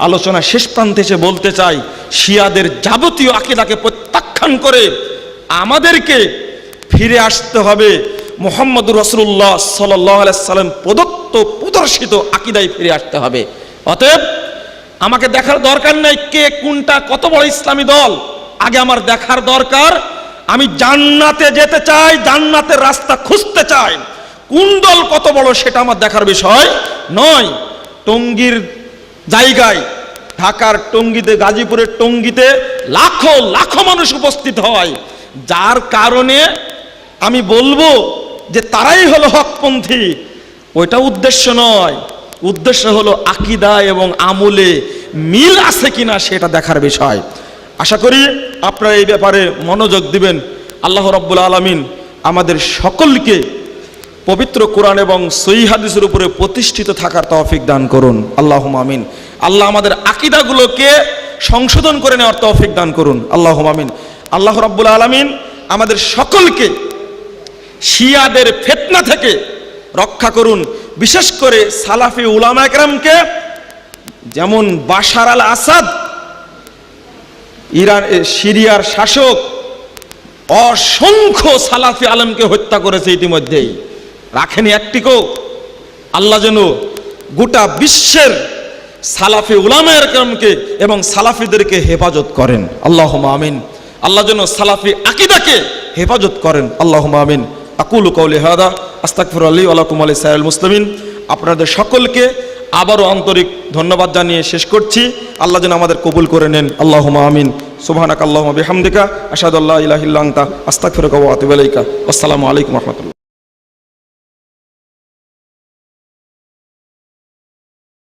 আলোচনা শেষ প্রান্তে এসে বলতে চাই, শিয়াদের যাবতীয় আকীদাকে প্রত্যাখ্যান করে আমাদেরকে ফিরে আসতে হবে মুহাম্মদুর রাসূলুল্লাহ সাল্লাল্লাহু আলাইহি ওয়াসাল্লাম প্রদত্ত প্রদর্শিত আকীদায় ফিরে আসতে হবে। অতএব আমাকে দেখার দরকার নাই কে কোনটা কত বড় ইসলামী দল, আগে আমার দেখার দরকার আমি জান্নাতে যেতে চাই, জান্নাতের রাস্তা খুঁজতে চাই। কোন দল কত বড় সেটা আমার দেখার বিষয় নয়। টঙ্গীর জায়গায়, ঢাকার টঙ্গীতে, গাজীপুরের টঙ্গীতে লাখো লাখো মানুষ উপস্থিত হয়, যার কারণে আমি বলবো যে তারাই হলো হকপন্থী, ওইটা উদ্দেশ্য নয়। উদ্দেশ্য হলো আকীদা এবং আমলে মিল আছে কিনা সেটা দেখার বিষয়। আশা করি আপনারা এই ব্যাপারে মনোযোগ দিবেন। আল্লাহ রাব্বুল আলামিন আমাদের সকলকে পবিত্র কোরআন এবং সহিহ হাদিসের উপরে প্রতিষ্ঠিত থাকার তৌফিক দান করুন, আল্লাহুম্মা আমিন। আল্লাহ আমাদের আকীদাগুলোকে সংশোধন করে নেওয়ার তৌফিক দান করুন, আল্লাহুম্মা আমিন। আল্লাহ রাব্বুল আলামিন আমাদের সকলকে শিয়াদের ফিতনা থেকে রক্ষা করুন, বিশেষ করে সালাফি উলামা কেরামকে, যেমন বাশার আল আসাদ ইরান সিরিয়ার শাসক অসংখ্য সালাফি আলেমকে হত্যা করেছে ইতিমধ্যেই, রাখেনি একটিকেও। আল্লাহ যেন গোটা বিশ্বের সালাফি উলামা কেরামকে এবং সালাফিদেরকে হেফাজত করেন, আল্লাহুম্মা আমিন। আল্লাহ যেন সালাফি আকীদাকে হেফাজত করেন, আল্লাহুম্মা আমিন। আকুলু কওলি হাদা আস্তাগফিরুল্লাহ লি ওয়া লাকুম ওয়া লিসাইরিল মুসলিমিন। আপনাদের সকলকে আবারও আন্তরিক ধন্যবাদ জানিয়ে শেষ করছি। আল্লাহ যেন আমাদের কবুল করে নেন, আল্লাহুম্মা আমিন। সুবহানাকাল্লাহুম্মা বিহামদিকা আশহাদু আল্লা ইলাহা ইল্লা আনতা আস্তাগফিরুকা ওয়া আতুবু ইলাইকা। আসসালামু আলাইকুম ওয়া রাহমাতুল্লাহ।